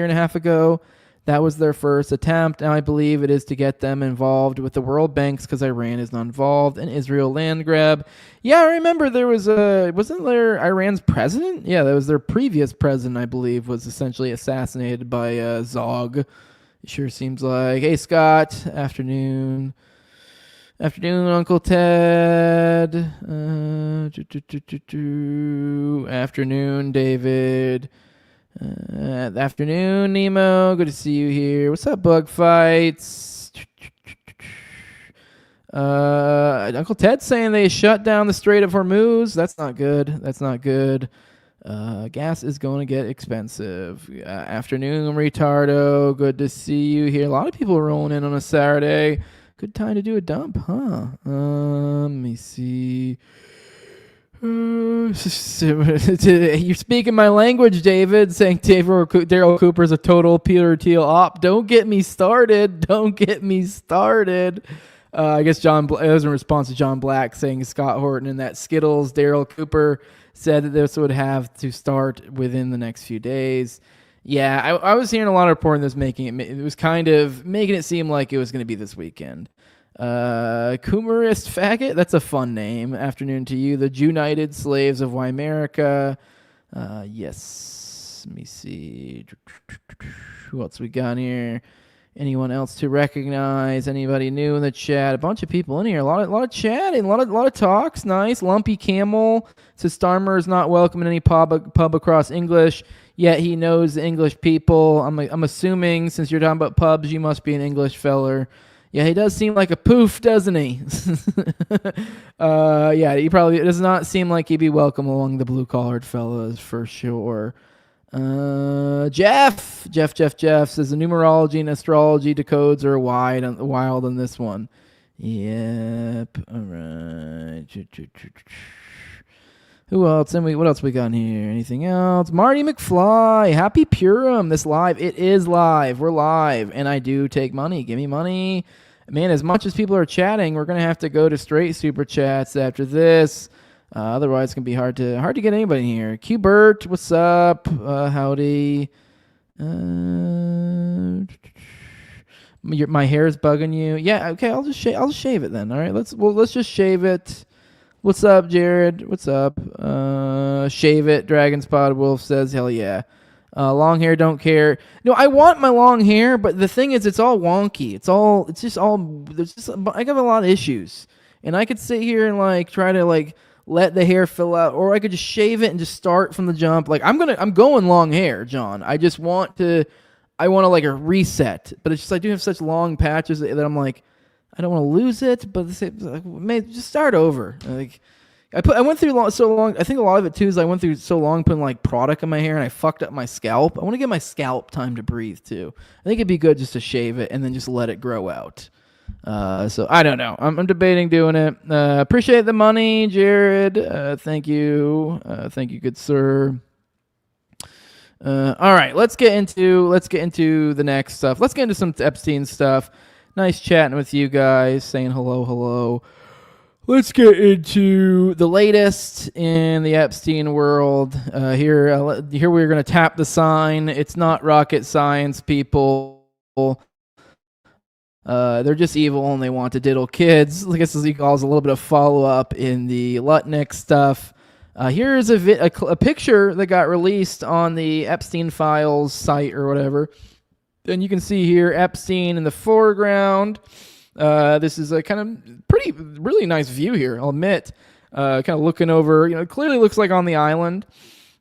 and a half ago? That was their first attempt. Now I believe it is to get them involved with the world banks because Iran is not involved. An Israel land grab. Yeah, I remember there was wasn't there Iran's president? Yeah, that was their previous president, I believe, was essentially assassinated by Zog. It sure seems like. Hey, Scott. Afternoon. Uncle Ted. Afternoon, David. Afternoon, Nemo. Good to see you here. What's up, Bug Fights? Uncle Ted's saying they shut down the Strait of Hormuz. That's not good. Gas is going to get expensive. Afternoon, Retardo. Good to see you here. A lot of people rolling in on a Saturday. Good time to do a dump, huh? Let me see. You're speaking my language, David, saying Daryl Cooper's a total Peter Thiel op. Don't get me started. I guess it was in response to John Black saying Scott Horton and that Skittles. Daryl Cooper said that this would have to start within the next few days. Yeah, I was hearing a lot of reporting that's it was kind of making it seem like it was going to be this weekend. Coomerist Faggot, that's a fun name. Afternoon to you. The United Slaves of Weimerica. Yes. Let me see. Who else we got here? Anyone else to recognize? Anybody new in the chat? A bunch of people in here. A lot of chatting. A lot of talks. Nice. Lumpy Camel says Starmer is not welcome in any pub across English. Yet he knows the English people. I'm assuming since you're talking about pubs, you must be an English feller. Yeah, he does seem like a poof, doesn't he? Yeah, he probably does not seem like he'd be welcome among the blue-collared fellas for sure. Jeff says the numerology and astrology decodes are wild on this one. Yep. All right. Who else? What else we got in here? Anything else? Marty McFly. Happy Purim. This live. It is live. We're live. And I do take money. Give me money. Man, as much as people are chatting, we're going to have to go to straight super chats after this. Otherwise, it's going to be hard to get anybody in here. Q-Bert, what's up? Howdy. My hair is bugging you. Yeah, okay, I'll just shave it then. All right, let's just shave it. What's up, Jared? What's up? Shave it. Dragon Spotted Wolf says, hell yeah. Long hair, don't care. No, I want my long hair, but the thing is, it's all wonky. I have a lot of issues. And I could sit here and try to let the hair fill out, or I could just shave it and just start from the jump. I'm going long hair, John. I want a reset, but it's just I do have such long patches that I'm like, I don't want to lose it, but just start over. I went through so long. I think a lot of it too is I went through so long putting product in my hair and I fucked up my scalp. I want to give my scalp time to breathe too. I think it'd be good just to shave it and then just let it grow out. So I don't know. I'm debating doing it. Appreciate the money, Jared. Thank you. Thank you, good sir. All right, let's get into the next stuff. Let's get into some Epstein stuff. Nice chatting with you guys, saying hello. Let's get into the latest in the Epstein world. Here we're going to tap the sign. It's not rocket science, people. They're just evil and they want to diddle kids. I guess he calls a little bit of follow-up in the Lutnick stuff. Here is a picture that got released on the Epstein Files site or whatever. And you can see here Epstein in the foreground. This is a kind of really nice view here, I'll admit. Kind of looking over, it clearly looks like on the island.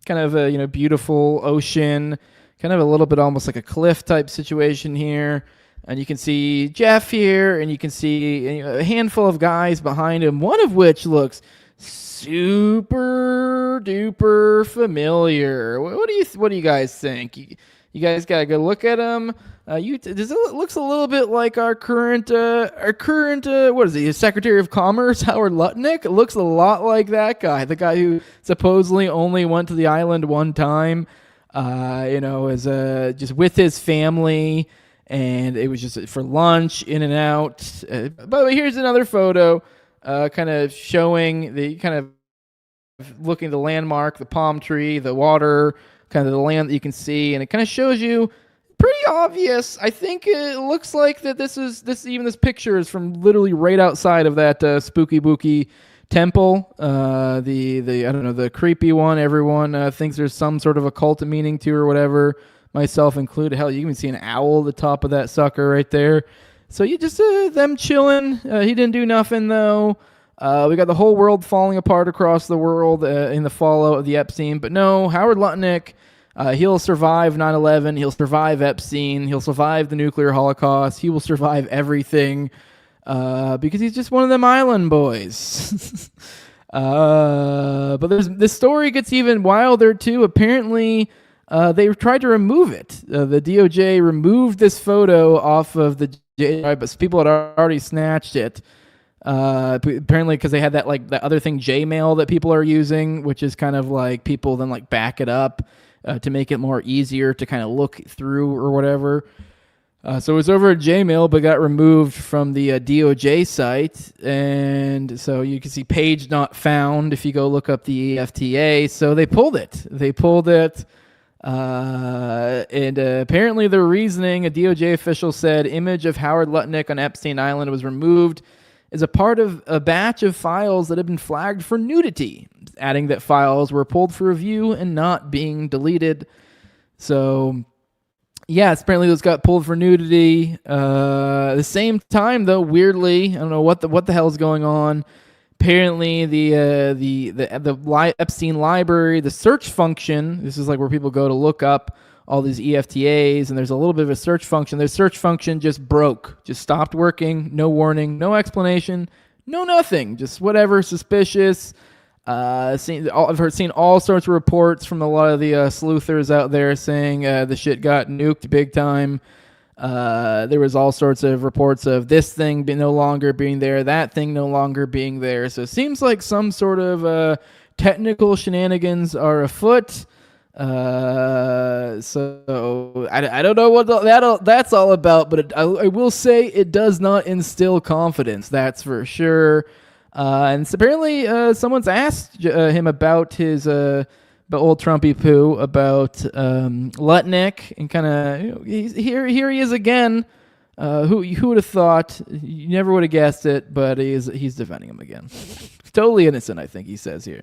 Kind of a, beautiful ocean. Kind of a little bit almost like a cliff type situation here. And you can see Jeff here, and you can see a handful of guys behind him, one of which looks super duper familiar. What do you guys think? You guys gotta go look at him. Looks a little bit like our current what is he? Secretary of Commerce Howard Lutnick. It looks a lot like that guy, the guy who supposedly only went to the island one time. As just with his family, and it was just for lunch, in and out. By the way, here's another photo. Kind of showing the kind of looking at the landmark, the palm tree, the water, kind of the land that you can see, and it kind of shows you pretty obvious. I think it looks like that this picture is from literally right outside of that spooky booky temple. The I don't know, the creepy one. Everyone thinks there's some sort of occult meaning to or whatever, myself included. Hell, you can even see an owl at the top of that sucker right there. So you just them chilling. He didn't do nothing though. We got the whole world falling apart across the world in the fallout of the Epstein. But no, Howard Lutnick, he'll survive 9/11. He'll survive Epstein. He'll survive the nuclear holocaust. He will survive everything because he's just one of them island boys. But this story gets even wilder too. Apparently, they tried to remove it. The DOJ removed this photo off of the but people had already snatched it. Apparently because they had that other thing, Jmail, that people are using, which is kind of like people then back it up to make it more easier to kind of look through or whatever. So it was over at Jmail, but got removed from the DOJ site. And so you can see page not found if you go look up the FTA. So they pulled it. And apparently the reasoning, a DOJ official said, image of Howard Lutnick on Epstein Island was removed as a part of a batch of files that had been flagged for nudity, adding that files were pulled for review and not being deleted. So, yes, apparently those got pulled for nudity. The same time, though, weirdly, I don't know what the hell is going on. Apparently, the Epstein library, the search function, this is where people go to look up all these EFTAs, and there's a little bit of a search function. Their search function just broke, just stopped working, no warning, no explanation, no nothing, just whatever, suspicious. I've seen all sorts of reports from a lot of the sleuthers out there saying the shit got nuked big time. There was all sorts of reports of this thing no longer being there, that thing no longer being there. So it seems like some sort of technical shenanigans are afoot. So I don't know what that's all about, but I will say it does not instill confidence. That's for sure. And so apparently someone's asked him about his but old Trumpy poo about Lutnick, and kind of here he is again. Who would have thought? You never would have guessed it, but he's defending him again. Totally innocent, I think he says here.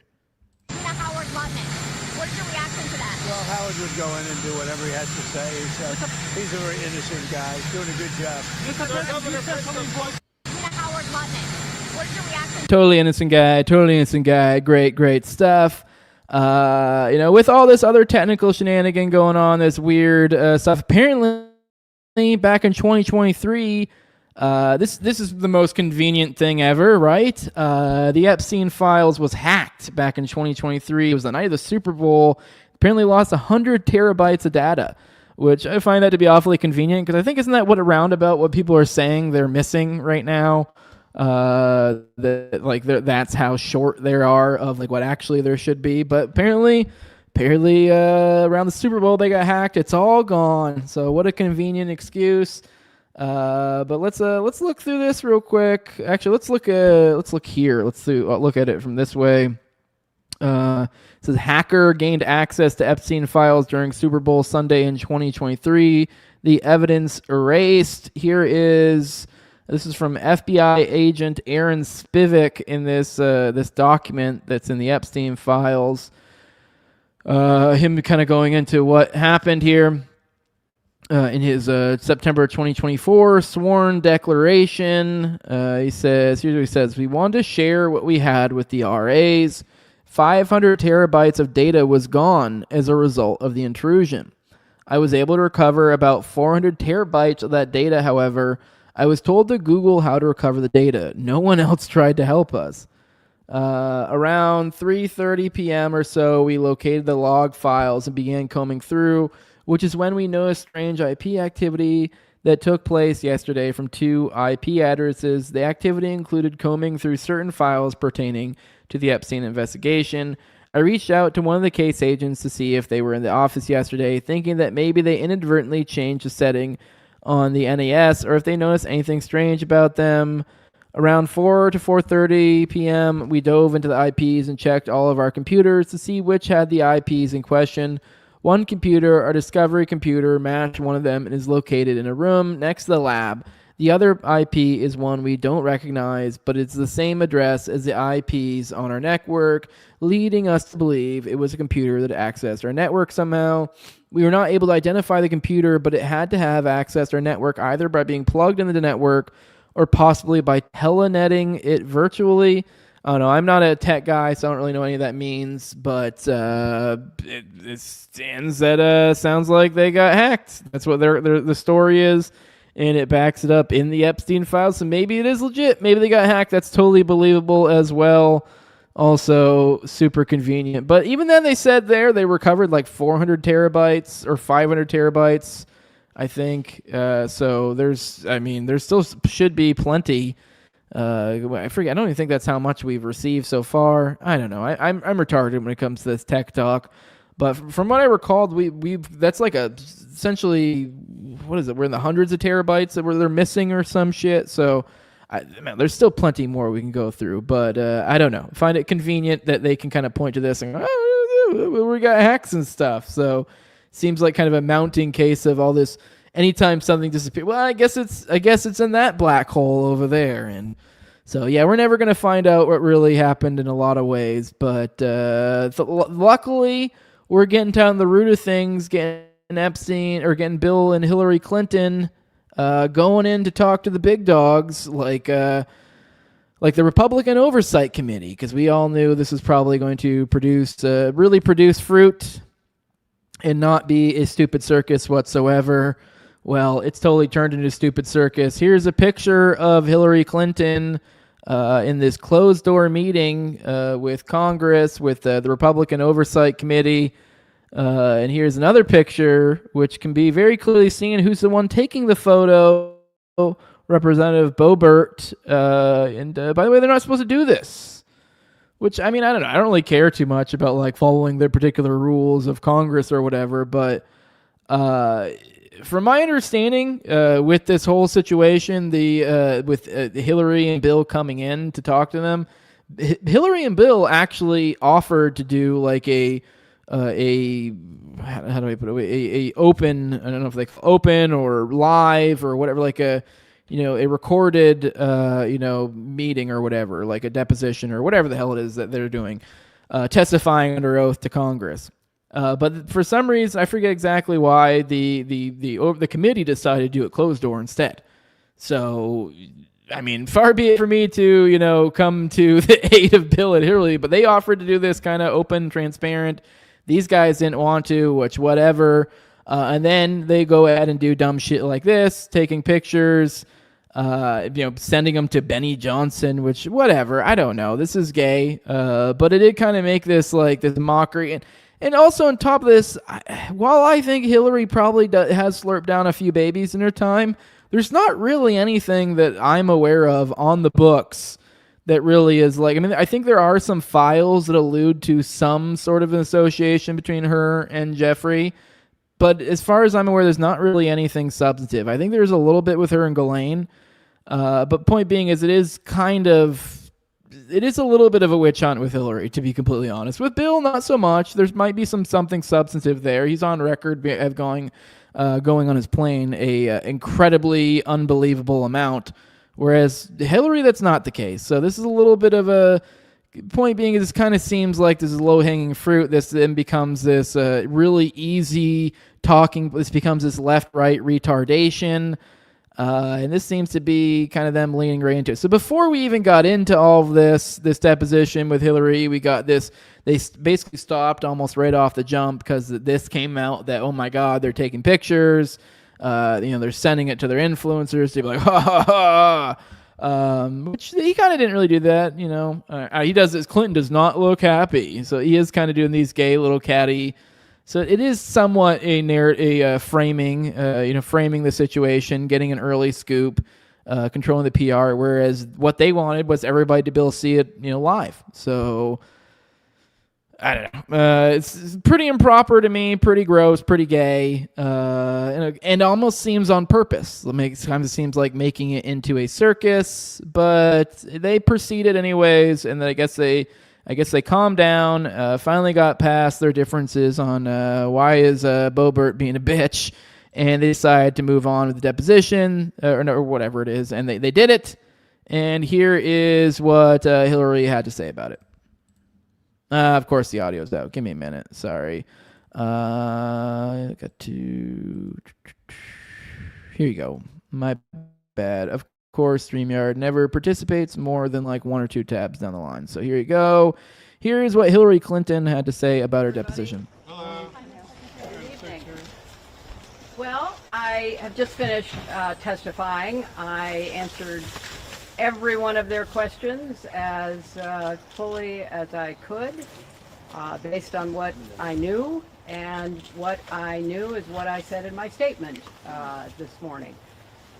Howard Lutnick, what's your reaction to that? Well, Howard would go in and do whatever he has to say. He's a very innocent guy. He's doing a good job. Howard Lutnick, what's your reaction? Totally innocent guy. Great stuff. With all this other technical shenanigan going on, this weird stuff. Apparently, back in 2023, this is the most convenient thing ever, right? The Epstein files was hacked back in 2023. It was the night of the Super Bowl. Apparently, lost 100 terabytes of data, which I find that to be awfully convenient because I think isn't that what people are saying they're missing right now? That's how short there are of what actually there should be. But apparently around the Super Bowl they got hacked. It's all gone. So what a convenient excuse. But let's look through this real quick. Actually, let's look here. Let's look at it from this way. It says hacker gained access to Epstein files during Super Bowl Sunday in 2023. The evidence erased. Here is This is from FBI agent Aaron Spivak in this this document that's in the Epstein files. Him kind of going into what happened here in his September 2024 sworn declaration. He says, here's what he says: "We wanted to share what we had with the RAs. 500 terabytes of data was gone as a result of the intrusion. I was able to recover about 400 terabytes of that data. However, I was told to Google how to recover the data. No one else tried to help us. Around 3:30 p.m. or so, we located the log files and began combing through, which is when we noticed strange IP activity that took place yesterday from 2 IP addresses. The activity included combing through certain files pertaining to the Epstein investigation. I reached out to one of the case agents to see if they were in the office yesterday, thinking that maybe they inadvertently changed the setting on the NAS or if they noticed anything strange about them. Around 4 to 4:30 p.m., we dove into the IPs and checked all of our computers to see which had the IPs in question. One computer, our discovery computer, matched one of them and is located in a room next to the lab. The other IP is one we don't recognize, but it's the same address as the IPs on our network, leading us to believe it was a computer that accessed our network somehow. We were not able to identify the computer, but it had to have accessed our network either by being plugged into the network or possibly by telenetting it virtually. I don't know. I'm not a tech guy, so I don't really know what any of that means, but it stands that sounds like they got hacked. That's what the story is, and it backs it up in the Epstein files, so maybe it is legit. Maybe they got hacked. That's totally believable as well. Also super convenient. But even then, they said they recovered like 400 terabytes or 500 terabytes, I think. So there still should be plenty. I forget. I don't even think that's how much we've received so far. I don't know. I'm retarded when it comes to this tech talk. But from what I recalled, that's like essentially, what is it? We're in the hundreds of terabytes that they're missing or some shit. So there's still plenty more we can go through. But I don't know. I find it convenient that they can kind of point to this and go, we got hacks and stuff. So seems like kind of a mounting case of all this. Anytime something disappears, well, I guess it's in that black hole over there. And so, yeah, we're never going to find out what really happened in a lot of ways. But luckily, we're getting down the root of things, getting Epstein or getting Bill and Hillary Clinton going in to talk to the big dogs like the Republican Oversight Committee, because we all knew this was probably going to really produce fruit and not be a stupid circus whatsoever. Well, it's totally turned into a stupid circus. Here's a picture of Hillary Clinton in this closed-door meeting with Congress, with the Republican Oversight Committee. And here's another picture, which can be very clearly seen who's the one taking the photo, Representative Boebert. And by the way, they're not supposed to do this. Which, I mean, I don't know. I don't really care too much about like following the particular rules of Congress or whatever. But from my understanding, with this whole situation, with Hillary and Bill coming in to talk to them, Hillary and Bill actually offered to do like a how do I put it? A open, I don't know if they call open or live or whatever, like a recorded, meeting or whatever, like a deposition or whatever the hell it is that they're doing, testifying under oath to Congress. But for some reason, I forget exactly why the committee decided to do it closed door instead. So, I mean, far be it for me to, come to the aid of Bill and Hillary, but they offered to do this kind of open, transparent. These guys didn't want to, which whatever. And then they go ahead and do dumb shit like this, taking pictures, sending them to Benny Johnson, which whatever. I don't know. This is gay. But it did kind of make this like this mockery. And also on top of this, while I think Hillary probably has slurped down a few babies in her time, there's not really anything that I'm aware of on the books that really is like, I mean, I think there are some files that allude to some sort of an association between her and Jeffrey. But as far as I'm aware, there's not really anything substantive. I think there's a little bit with her and Ghislaine. But point being is it is a little bit of a witch hunt with Hillary, to be completely honest. With Bill, not so much. There might be something substantive there. He's on record of going on his plane a incredibly unbelievable amount Whereas Hillary, that's not the case. So this is a little bit of a point being, this kind of seems like this is low-hanging fruit. This then becomes this really easy talking. This becomes this left-right retardation. And this seems to be kind of them leaning right into it. So before we even got into all of this deposition with Hillary, we got this. They basically stopped almost right off the jump because this came out that, oh my God, they're taking pictures. They're sending it to their influencers to be like, ha ha ha. Which he kind of didn't really do that. He does this. Clinton does not look happy, so he is kind of doing these gay little catty. So it is somewhat a framing, framing the situation, getting an early scoop, controlling the PR. Whereas what they wanted was everybody to be able to see it, live. So I don't know. It's pretty improper to me, pretty gross, pretty gay, and almost seems on purpose. It kind of seems like making it into a circus, but they proceeded anyways, and I guess they calmed down, finally got past their differences on why is Boebert being a bitch, and they decided to move on with the deposition, or whatever it is, and they did it, and here is what Hillary had to say about it. Of course, the audio's out. Give me a minute. Sorry. Got to... Here you go. My bad. Of course, StreamYard never participates more than like one or two tabs down the line. So here you go. Here is what Hillary Clinton had to say about her deposition. Hello. Well, I have just finished testifying. I answered every one of their questions as fully as I could, based on what I knew, and what I knew is what I said in my statement this morning.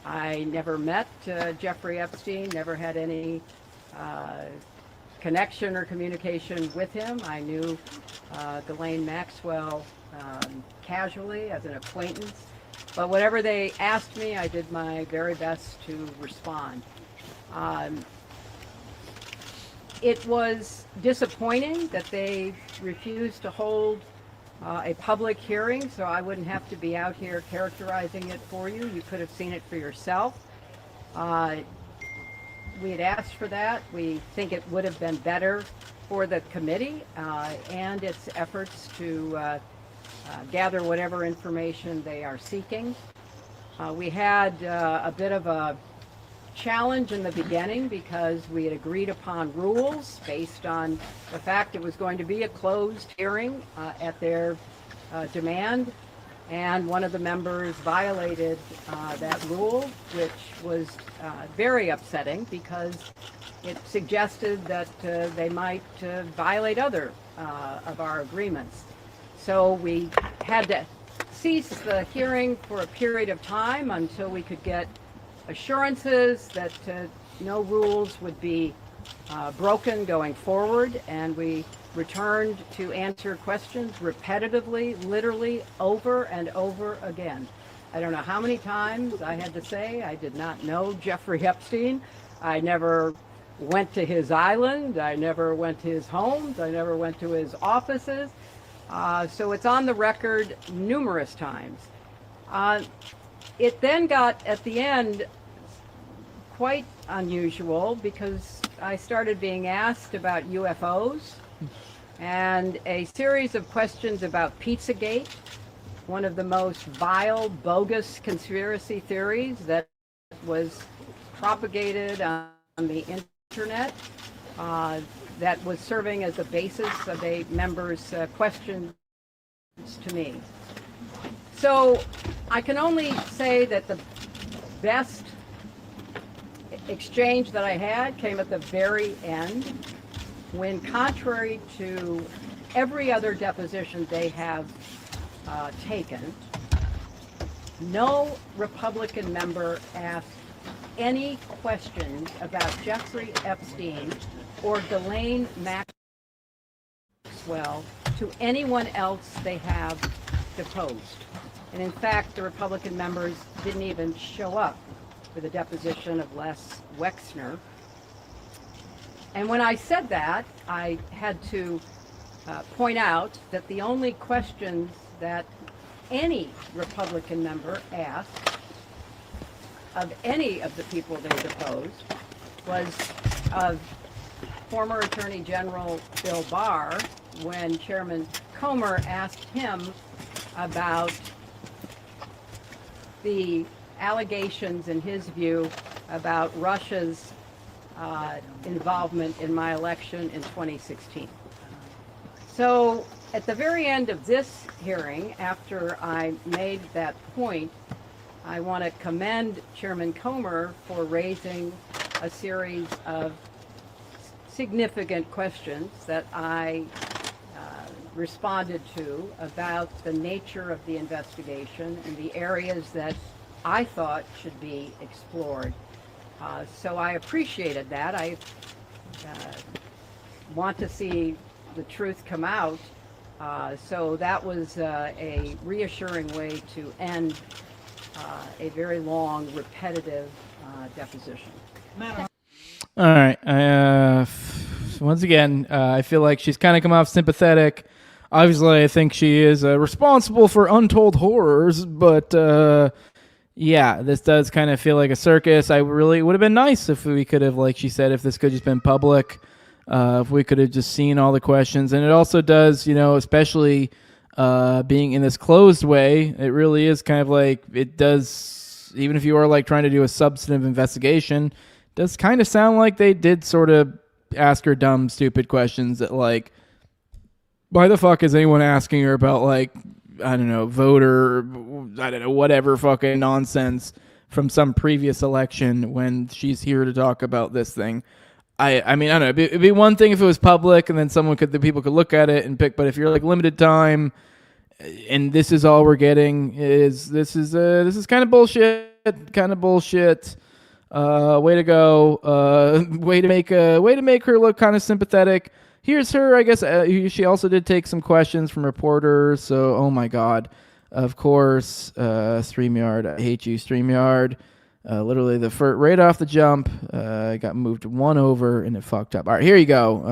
I never met Jeffrey Epstein, never had any connection or communication with him. I knew Ghislaine Maxwell casually as an acquaintance, but whatever they asked me, I did my very best to respond. It was disappointing that they refused to hold a public hearing, so I wouldn't have to be out here characterizing it for you. You could have seen it for yourself. We had asked for that. We think it would have been better for the committee and its efforts to gather whatever information they are seeking. We had a bit of a challenge in the beginning because we had agreed upon rules based on the fact it was going to be a closed hearing at their demand, and one of the members violated that rule, which was very upsetting because it suggested that they might violate other of our agreements. So we had to cease the hearing for a period of time until we could get assurances that no rules would be broken going forward, and we returned to answer questions repetitively, literally over and over again. I don't know how many times I had to say I did not know Jeffrey Epstein. I never went to his island. I never went to his homes. I never went to his offices. So it's on the record numerous times. It then got, at the end, quite unusual because I started being asked about UFOs and a series of questions about Pizzagate, one of the most vile, bogus conspiracy theories that was propagated on the internet, that was serving as the basis of a member's questions to me. So I can only say that the best exchange that I had came at the very end, when, contrary to every other deposition they have taken, no Republican member asked any questions about Jeffrey Epstein or Ghislaine Maxwell to anyone else they have deposed. And in fact, the Republican members didn't even show up for the deposition of Les Wexner. And when I said that, I had to point out that the only questions that any Republican member asked of any of the people they deposed was of former Attorney General Bill Barr when Chairman Comer asked him about the allegations, in his view, about Russia's involvement in my election in 2016. So at the very end of this hearing, after I made that point, I want to commend Chairman Comer for raising a series of significant questions that I responded to about the nature of the investigation and the areas that I thought should be explored. So I appreciated that. I want to see the truth come out. So that was a reassuring way to end a very long, repetitive deposition. All right. Once again, I feel like she's kind of come off sympathetic. Obviously, I think she is responsible for untold horrors, but yeah, this does kind of feel like a circus. I really would have been nice if we could have, like she said, if this could have just been public, if we could have just seen all the questions. And it also does, you know, especially being in this closed way, it really is kind of like it does, even if you are like trying to do a substantive investigation, it does kind of sound like they did sort of ask her dumb, stupid questions that like, why the fuck is anyone asking her about like, I don't know, voter, I don't know, whatever fucking nonsense from some previous election when she's here to talk about this thing. I mean, I don't know. It'd be one thing if it was public and then the people could look at it and pick. But if you're like limited time, and this is all we're getting, this is kind of bullshit. Kind of bullshit. Way to go. Way to make her look kind of sympathetic. Here's her. I guess she also did take some questions from reporters. So, oh my God, of course, StreamYard. I hate you, StreamYard. Literally right off the jump, I got moved one over and it fucked up. All right, here you go.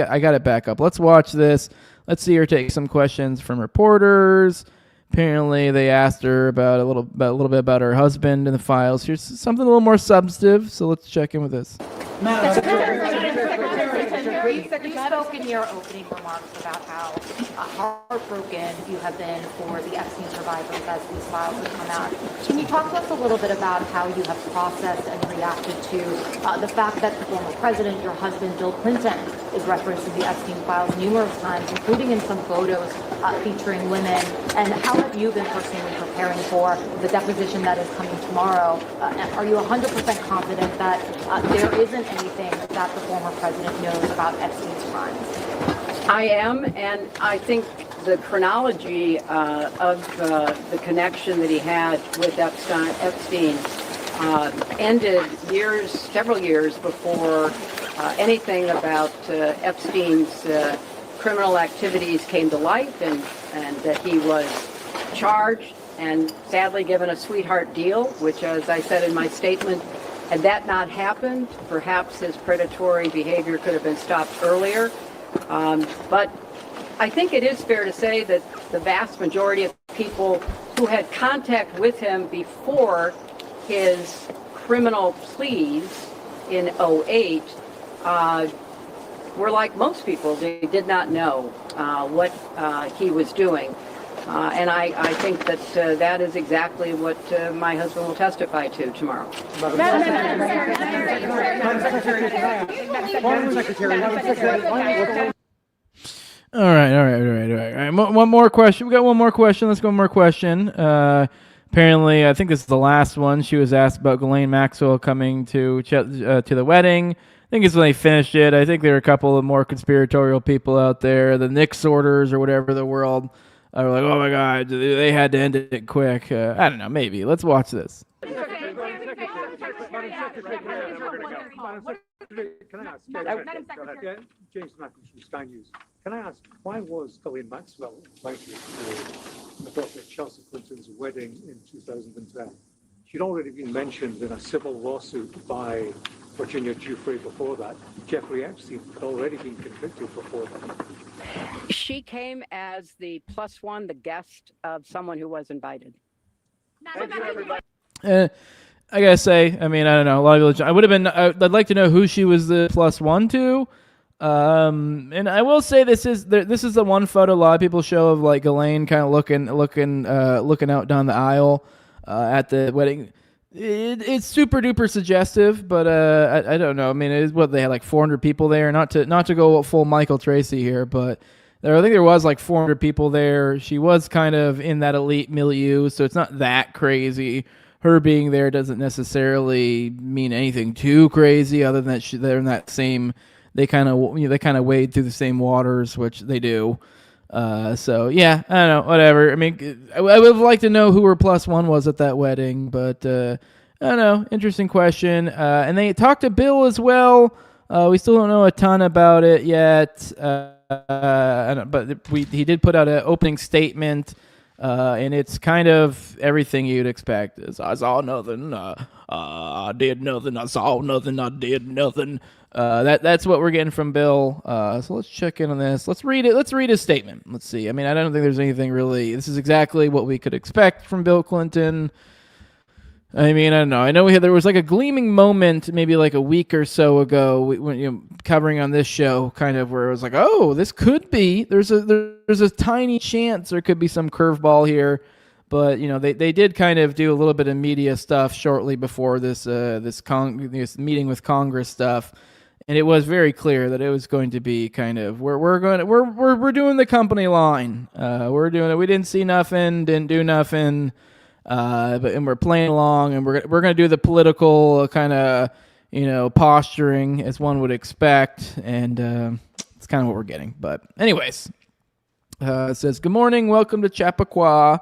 I got it back up. Let's watch this. Let's see her take some questions from reporters. Apparently, they asked her about a little bit about her husband in the files. Here's something a little more substantive. So let's check in with this. You spoke in your opening remarks about how heartbroken you have been for the Epstein survivors as these files have come out. Can you talk to us a little bit about how you have processed and reacted to the fact that the former president, your husband, Bill Clinton, is referenced in the Epstein files numerous times, including in some photos featuring women? And how have you been personally preparing for the deposition that is coming tomorrow? Are you 100% confident that there isn't anything that the former president knows about Epstein's crimes? I am, and I think the chronology of the connection that he had with Epstein ended several years before anything about Epstein's criminal activities came to light, and that he was charged and sadly given a sweetheart deal, which, as I said in my statement, had that not happened, perhaps his predatory behavior could have been stopped earlier. But I think it is fair to say that the vast majority of people who had contact with him before his criminal pleas in 2008 were like most people. They did not know what he was doing. And I think that that is exactly what my husband will testify to tomorrow. All right. One more question. We got one more question. Let's go one more question. Apparently, I think this is the last one. She was asked about Ghislaine Maxwell coming to the wedding. I think it's when they finished it. I think there are a couple of more conspiratorial people out there, the Nix sorters or whatever the world. Are like, oh my God, they had to end it quick. I don't know, maybe. Let's watch this. Can I ask, James Matthews from Sky News, can I ask, why was Ghislaine Maxwell invited to Dr. Chelsea Clinton's wedding in 2010? She'd already been mentioned in a civil lawsuit by Virginia Giuffre before that. Jeffrey Epstein had already been convicted before that. She came as the +1, the guest of someone who was invited. I gotta say, I mean, I don't know. A lot of people, I would have been. I'd like to know who she was the +1 to. And I will say this is the one photo a lot of people show of like Elaine kind of looking out down the aisle at the wedding. It's super duper suggestive, but I don't know. I mean, it is what they had like 400 people there. Not to go full Michael Tracy here, but I think there was like 400 people there. She was kind of in that elite milieu, so it's not that crazy. Her being there doesn't necessarily mean anything too crazy, other than that they're in that same. They kind of wade through the same waters, which they do. So yeah, I don't know, whatever. I mean, I would have liked to know who her +1 was at that wedding, but I don't know. Interesting question. And they talked to Bill as well. We still don't know a ton about it yet. But he did put out an opening statement, and it's kind of everything you'd expect. I saw nothing. I did nothing. I saw nothing. I did nothing. That's what we're getting from Bill. So let's check in on this. Let's read it. Let's read his statement. Let's see. I mean, I don't think there's anything really. This is exactly what we could expect from Bill Clinton. I mean, I don't know. I know there was like a gleaming moment maybe like a week or so ago when covering on this show, kind of where it was like, oh, this could be. There's a tiny chance there could be some curveball here. But they did kind of do a little bit of media stuff shortly before this meeting with Congress stuff. And it was very clear that it was going to be kind of we're doing the company line. We're doing it. We didn't see nothing, didn't do nothing, and we're playing along, and we're going to do the political kind of posturing as one would expect, and it's kind of what we're getting. But anyways, it says, "Good morning, welcome to Chappaqua.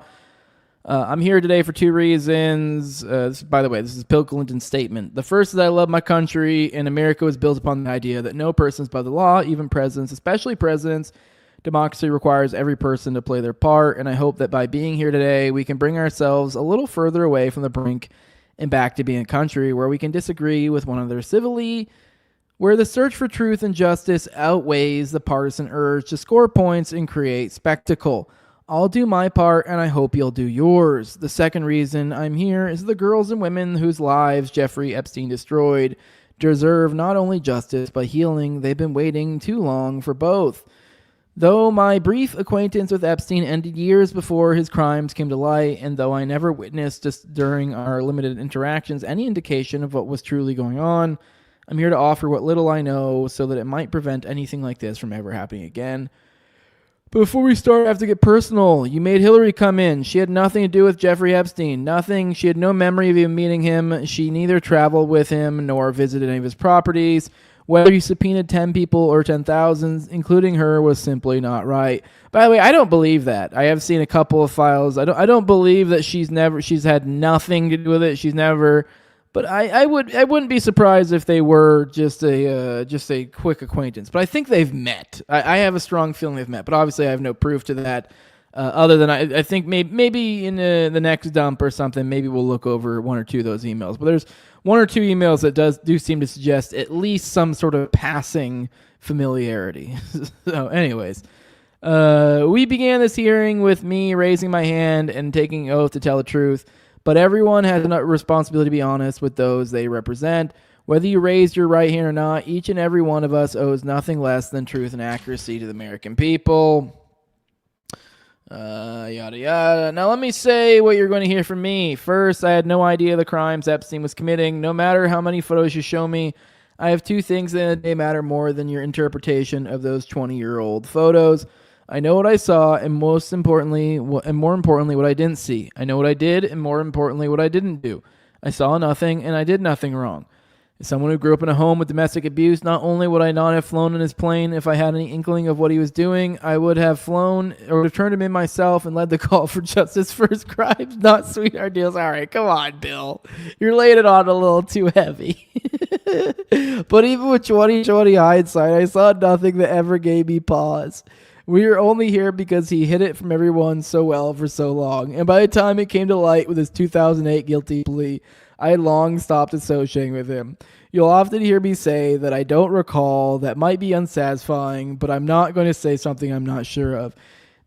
I'm here today for two reasons. By the way, this is Bill Clinton's statement. The first is that I love my country, and America was built upon the idea that no person is above the law, even presidents, especially presidents. Democracy requires every person to play their part, and I hope that by being here today, we can bring ourselves a little further away from the brink and back to being a country where we can disagree with one another civilly, where the search for truth and justice outweighs the partisan urge to score points and create spectacle. I'll do my part, and I hope you'll do yours. The second reason I'm here is the girls and women whose lives Jeffrey Epstein destroyed deserve not only justice, but healing. They've been waiting too long for both. Though my brief acquaintance with Epstein ended years before his crimes came to light, and though I never witnessed just during our limited interactions any indication of what was truly going on, I'm here to offer what little I know so that it might prevent anything like this from ever happening again. Before we start, I have to get personal. You made Hillary come in. She had nothing to do with Jeffrey Epstein. Nothing. She had no memory of even meeting him. She neither traveled with him nor visited any of his properties. Whether you subpoenaed 10 people or 10,000, including her, was simply not right. By the way, I don't believe that. I have seen a couple of files. I don't believe that she's had nothing to do with it. She's never. But I wouldn't be surprised if they were just a quick acquaintance. But I think they've met. I have a strong feeling they've met. But obviously I have no proof to that. Other than I think maybe in the next dump or something, maybe we'll look over one or two of those emails. But there's one or two emails that do seem to suggest at least some sort of passing familiarity. So anyways, we began this hearing with me raising my hand and taking an oath to tell the truth. But everyone has a responsibility to be honest with those they represent. Whether you raised your right hand or not, each and every one of us owes nothing less than truth and accuracy to the American people. Yada yada. Now let me say what you're going to hear from me. First, I had no idea the crimes Epstein was committing. No matter how many photos you show me, I have two things that matter more than your interpretation of those 20-year-old photos. I know what I saw, and more importantly, what I didn't see. I know what I did, and more importantly, what I didn't do. I saw nothing, and I did nothing wrong. As someone who grew up in a home with domestic abuse, not only would I not have flown in his plane if I had any inkling of what he was doing, I would have flown or turned him in myself and led the call for justice for his crimes, not sweetheart deals. All right, come on, Bill. You're laying it on a little too heavy. But even with 20/20 hindsight, I saw nothing that ever gave me pause. We are only here because he hid it from everyone so well for so long. And by the time it came to light with his 2008 guilty plea, I had long stopped associating with him. You'll often hear me say that I don't recall. That might be unsatisfying, but I'm not going to say something I'm not sure of.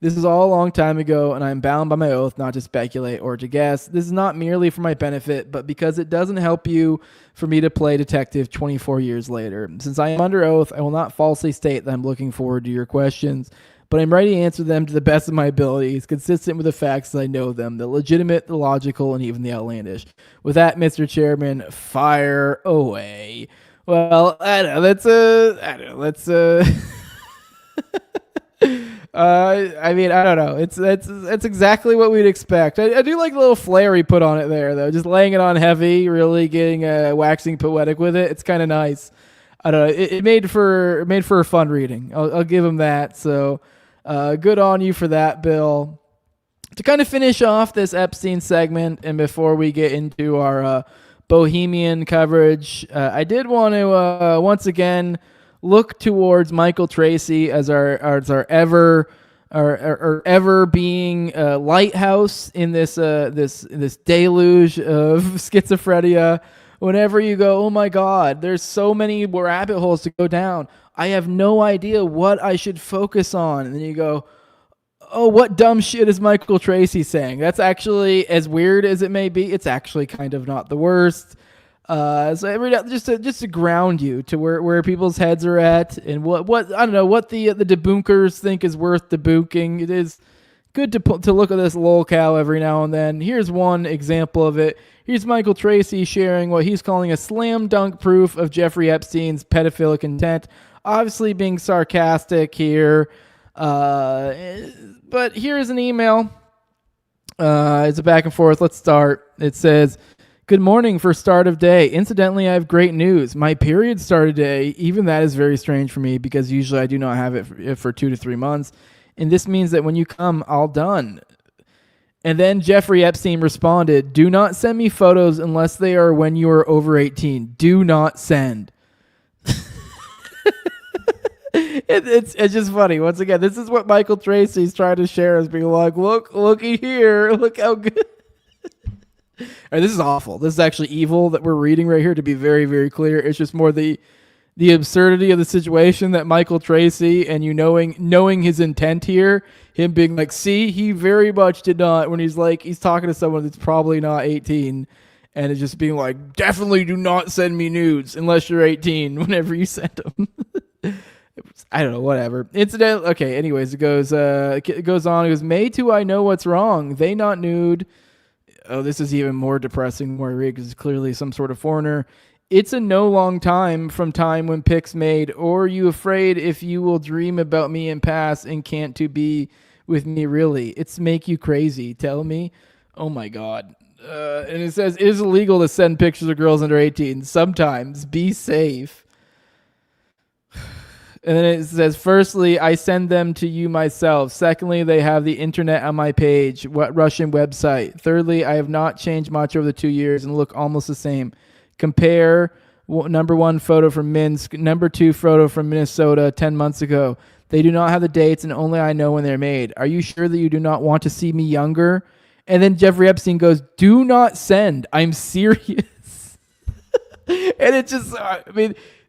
This is all a long time ago, and I am bound by my oath not to speculate or to guess. This is not merely for my benefit, but because it doesn't help you for me to play detective 24 years later. Since I am under oath, I will not falsely state that I'm looking forward to your questions, but I'm ready to answer them to the best of my abilities, consistent with the facts as I know them, the legitimate, the logical, and even the outlandish. With that, Mr. Chairman, fire away. Well, I don't know. It's exactly what we'd expect. I do like the little flair he put on it there, though. Just laying it on heavy, really getting waxing poetic with it. It's kind of nice. I don't know. It made for a fun reading. I'll give him that. So, good on you for that, Bill. To kind of finish off this Epstein segment, and before we get into our Bohemian coverage, I did want to once again look towards Michael Tracy as our ever being lighthouse in this deluge of schizophrenia. Whenever you go, oh my God, there's so many rabbit holes to go down. I have no idea what I should focus on. And then you go, oh, what dumb shit is Michael Tracy saying? That's actually, as weird as it may be, it's actually kind of not the worst. So every just to ground you to where people's heads are at, and what I don't know what the debunkers think is worth debunking. It is good to look at this lolcow every now and then. Here's one example of it. Here's Michael Tracy sharing what he's calling a slam dunk proof of Jeffrey Epstein's pedophilic intent. Obviously being sarcastic here, but here's an email. It's a back and forth. Let's start. It says, "Good morning for start of day. Incidentally, I have great news. My period started today. Even that is very strange for me because usually I do not have it for 2 to 3 months. And this means that when you come, all done." And then Jeffrey Epstein responded, "Do not send me photos unless they are when you are over 18. Do not send." It's just funny. Once again, this is what Michael Tracy's trying to share as being like, looky here. Look how good. Right, this is awful. This is actually evil that we're reading right here, to be very, very clear. It's just more the absurdity of the situation that Michael Tracy, and you knowing his intent here, him being like, see, he very much did not, when he's talking to someone that's probably not 18, and it's just being like, definitely do not send me nudes unless you're 18 whenever you send them. I don't know, whatever. Incidentally, okay, anyways, it goes on. It goes, May 2, I know what's wrong. They not nude. Oh, this is even more depressing where I read because it's clearly some sort of foreigner. It's a no long time from time when pics made, or you afraid if you will dream about me and pass and can't to be with me really. It's make you crazy. Tell me. Oh my God. And it says, it is illegal to send pictures of girls under 18. Sometimes. Be safe. And then it says, firstly, I send them to you myself. Secondly, they have the internet on my page. What Russian website? Thirdly, I have not changed much over the 2 years and look almost the same. Compare number 1 photo from Minsk, number 2 photo from Minnesota 10 months ago. They do not have the dates and only I know when they're made. Are you sure that you do not want to see me younger? And then Jeffrey Epstein goes, do not send. I'm serious. And it just,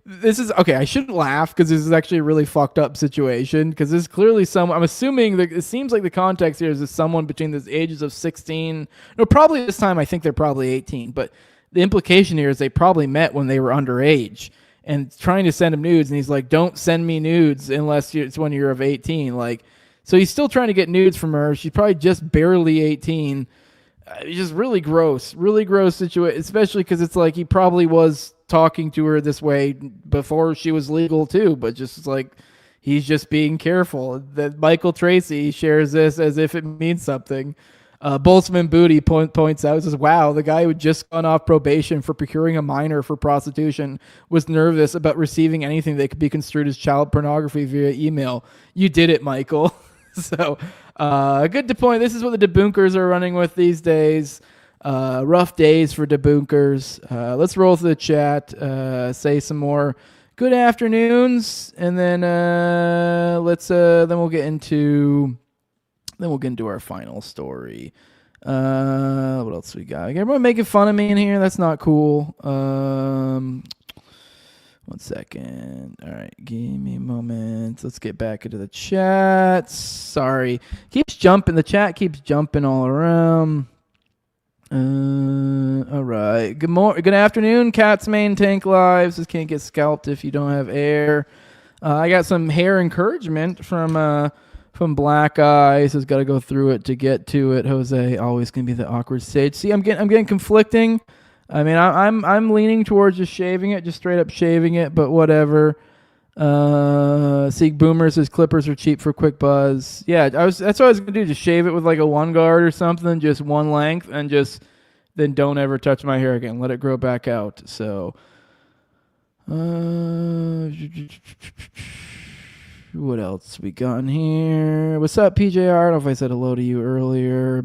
this is, okay, I shouldn't laugh because this is actually a really fucked up situation because this is clearly I'm assuming that it seems like the context here is that someone between the ages of 16, no, probably this time I think they're probably 18, but the implication here is they probably met when they were underage and trying to send him nudes, and he's like, don't send me nudes unless it's when you're of 18. Like, so he's still trying to get nudes from her. She's probably just barely 18. It's just really gross situation, especially because it's like he probably was talking to her this way before she was legal too, but just like he's just being careful. That Michael Tracy shares this as if it means something. Boltzmann Booty points out, says, wow, the guy who had just gone off probation for procuring a minor for prostitution was nervous about receiving anything that could be construed as child pornography via email. You did it, Michael. So good to point. This is what the debunkers are running with these days. Rough days for debunkers. Let's roll through the chat, say some more good afternoons, and then then we'll get into our final story. What else we got? Everyone making fun of me in here. That's not cool. 1 second. All right, give me a moment. Let's get back into the chat. Sorry, keeps jumping. The chat keeps jumping all around. All right. Good afternoon, Cat's Main Tank Lives. This can't get scalped if you don't have air. I got some hair encouragement from Black Eyes. Has got to go through it to get to it. Jose, always gonna be the awkward stage. See, I'm getting conflicting. I mean, I'm leaning towards just shaving it, just straight up shaving it, but whatever. Boomer says clippers are cheap for quick buzz. Yeah, that's what I was gonna do. Just shave it with like a 1 guard or something, just one length, and then don't ever touch my hair again. Let it grow back out. So, what else we got in here? What's up, PJR? I don't know if I said hello to you earlier.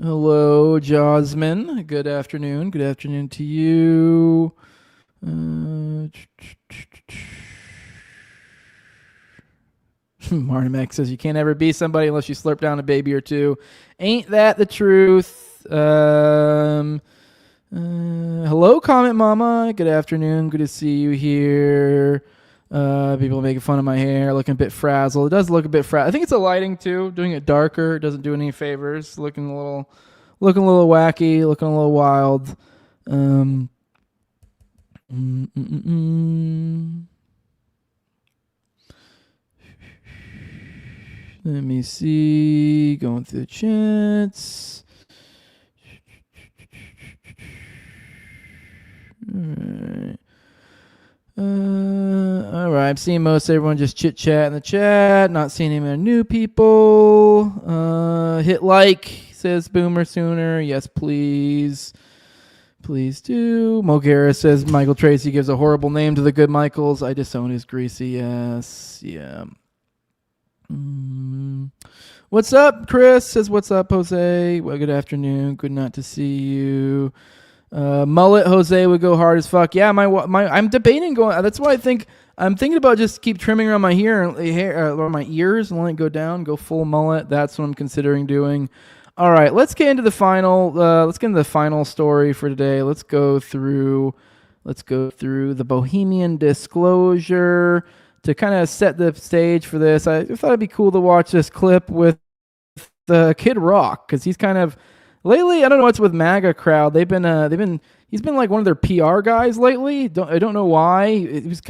Hello, Jasmine. Good afternoon. Good afternoon to you. Martimek says you can't ever be somebody unless you slurp down a baby or two. Ain't that the truth? Hello, Comment Mama. Good afternoon. Good to see you here. People making fun of my hair, looking a bit frazzled. It does look a bit frazzled. I think it's the lighting too. Doing it darker doesn't do any favors. Looking a little wacky, looking a little wild. Let me see. Going through the chats. All right. I'm seeing most everyone just chit chat in the chat. Not seeing any new people. Hit like, says Boomer Sooner. Yes, please. Please do. Mogera says Michael Tracy gives a horrible name to the good Michaels. I disown his greasy ass. Yeah. What's up, Chris? Says what's up, Jose? Well, good afternoon. Good not to see you. Mullet Jose would go hard as fuck. Yeah, I'm debating going. That's why I'm thinking about just keep trimming around my hair or my ears and let it go down, go full mullet. That's what I'm considering doing. All right, let's get into the final. Let's get into the final story for today. Let's go through the Bohemian Disclosure to kind of set the stage for this. I thought it'd be cool to watch this clip with the Kid Rock because he's kind of lately. I don't know what's with MAGA crowd. He's been like one of their PR guys lately. I don't know why.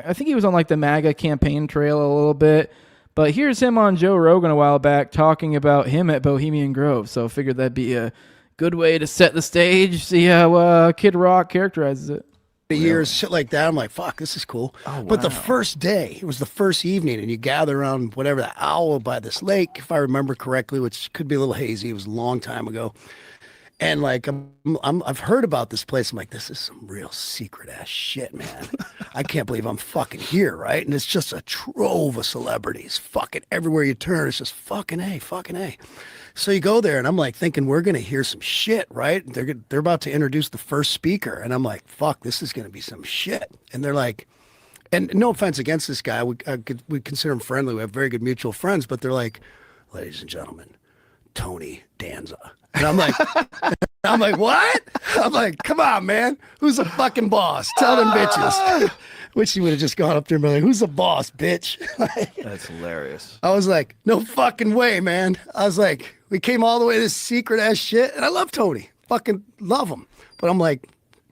I think he was on like the MAGA campaign trail a little bit. But here's him on Joe Rogan a while back talking about him at Bohemian Grove. So I figured that'd be a good way to set the stage. See how Kid Rock characterizes it. Years, shit like that. I'm like, fuck, this is cool. Oh, wow. But the first day, it was the first evening, and you gather around whatever, the owl by this lake, if I remember correctly, which could be a little hazy. It was a long time ago. And like, I've heard about this place. I'm like, this is some real secret ass shit, man. I can't believe I'm fucking here, right? And it's just a trove of celebrities. Fucking everywhere you turn, it's just fucking A, fucking A. So you go there, and I'm like thinking we're gonna hear some shit, right? They're about to introduce the first speaker, and I'm like, fuck, this is gonna be some shit. And they're like, and no offense against this guy, we consider him friendly. We have very good mutual friends, but they're like, ladies and gentlemen, Tony Danza. And I'm like, what? I'm like, come on, man. Who's the fucking boss? Tell them bitches. Wish he would have just gone up there and been like, who's the boss, bitch? That's hilarious. I was like, no fucking way, man. I was like, we came all the way to this secret ass shit. And I love Tony. Fucking love him. But I'm like,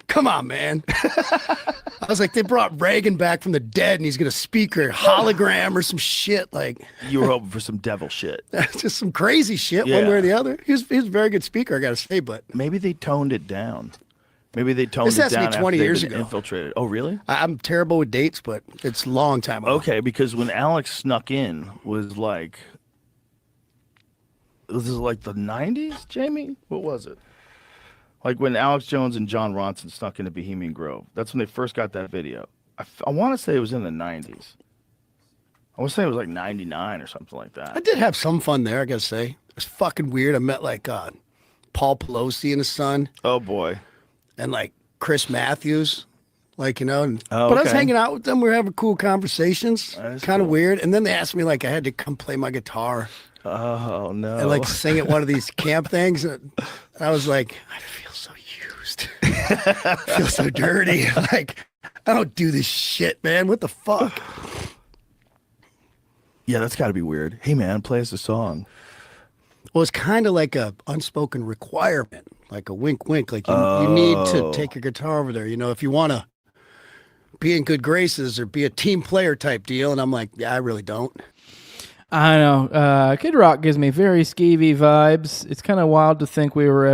come on, man. I was like, they brought Reagan back from the dead and he's going to speak or hologram or some shit. Like, you were hoping for some devil shit. Just some crazy shit, one way or the other. He was a very good speaker, I got to say, but maybe they toned it down. Maybe they toned it down. This has to be 20 years ago. Infiltrated. Oh, really? I'm terrible with dates, but it's a long time ago. Okay, because when Alex snuck in was like the 90s, Jamie? What was it? Like when Alex Jones and John Ronson snuck into Bohemian Grove. That's when they first got that video. I want to say it was in the 90s. I want to say it was like 99 or something like that. I did have some fun there, I got to say. It was fucking weird. I met like Paul Pelosi and his son. Oh, boy. And like Chris Matthews. Like, you know. Oh, but I was hanging out with them. We were having cool conversations. Kind of weird. And then they asked me like I had to come play my guitar. Oh no! And like sing at one of these camp things. And I was like, I feel so used. I feel so dirty. Like, I don't do this shit, man. What the fuck? Yeah, that's got to be weird. Hey, man, play us a song. Well, it's kind of like a unspoken requirement, like a wink, wink. Like you need to take your guitar over there. You know, if you want to be in good graces or be a team player type deal. And I'm like, yeah, I really don't. I know. Kid Rock gives me very skeevy vibes. It's kind of wild to think we were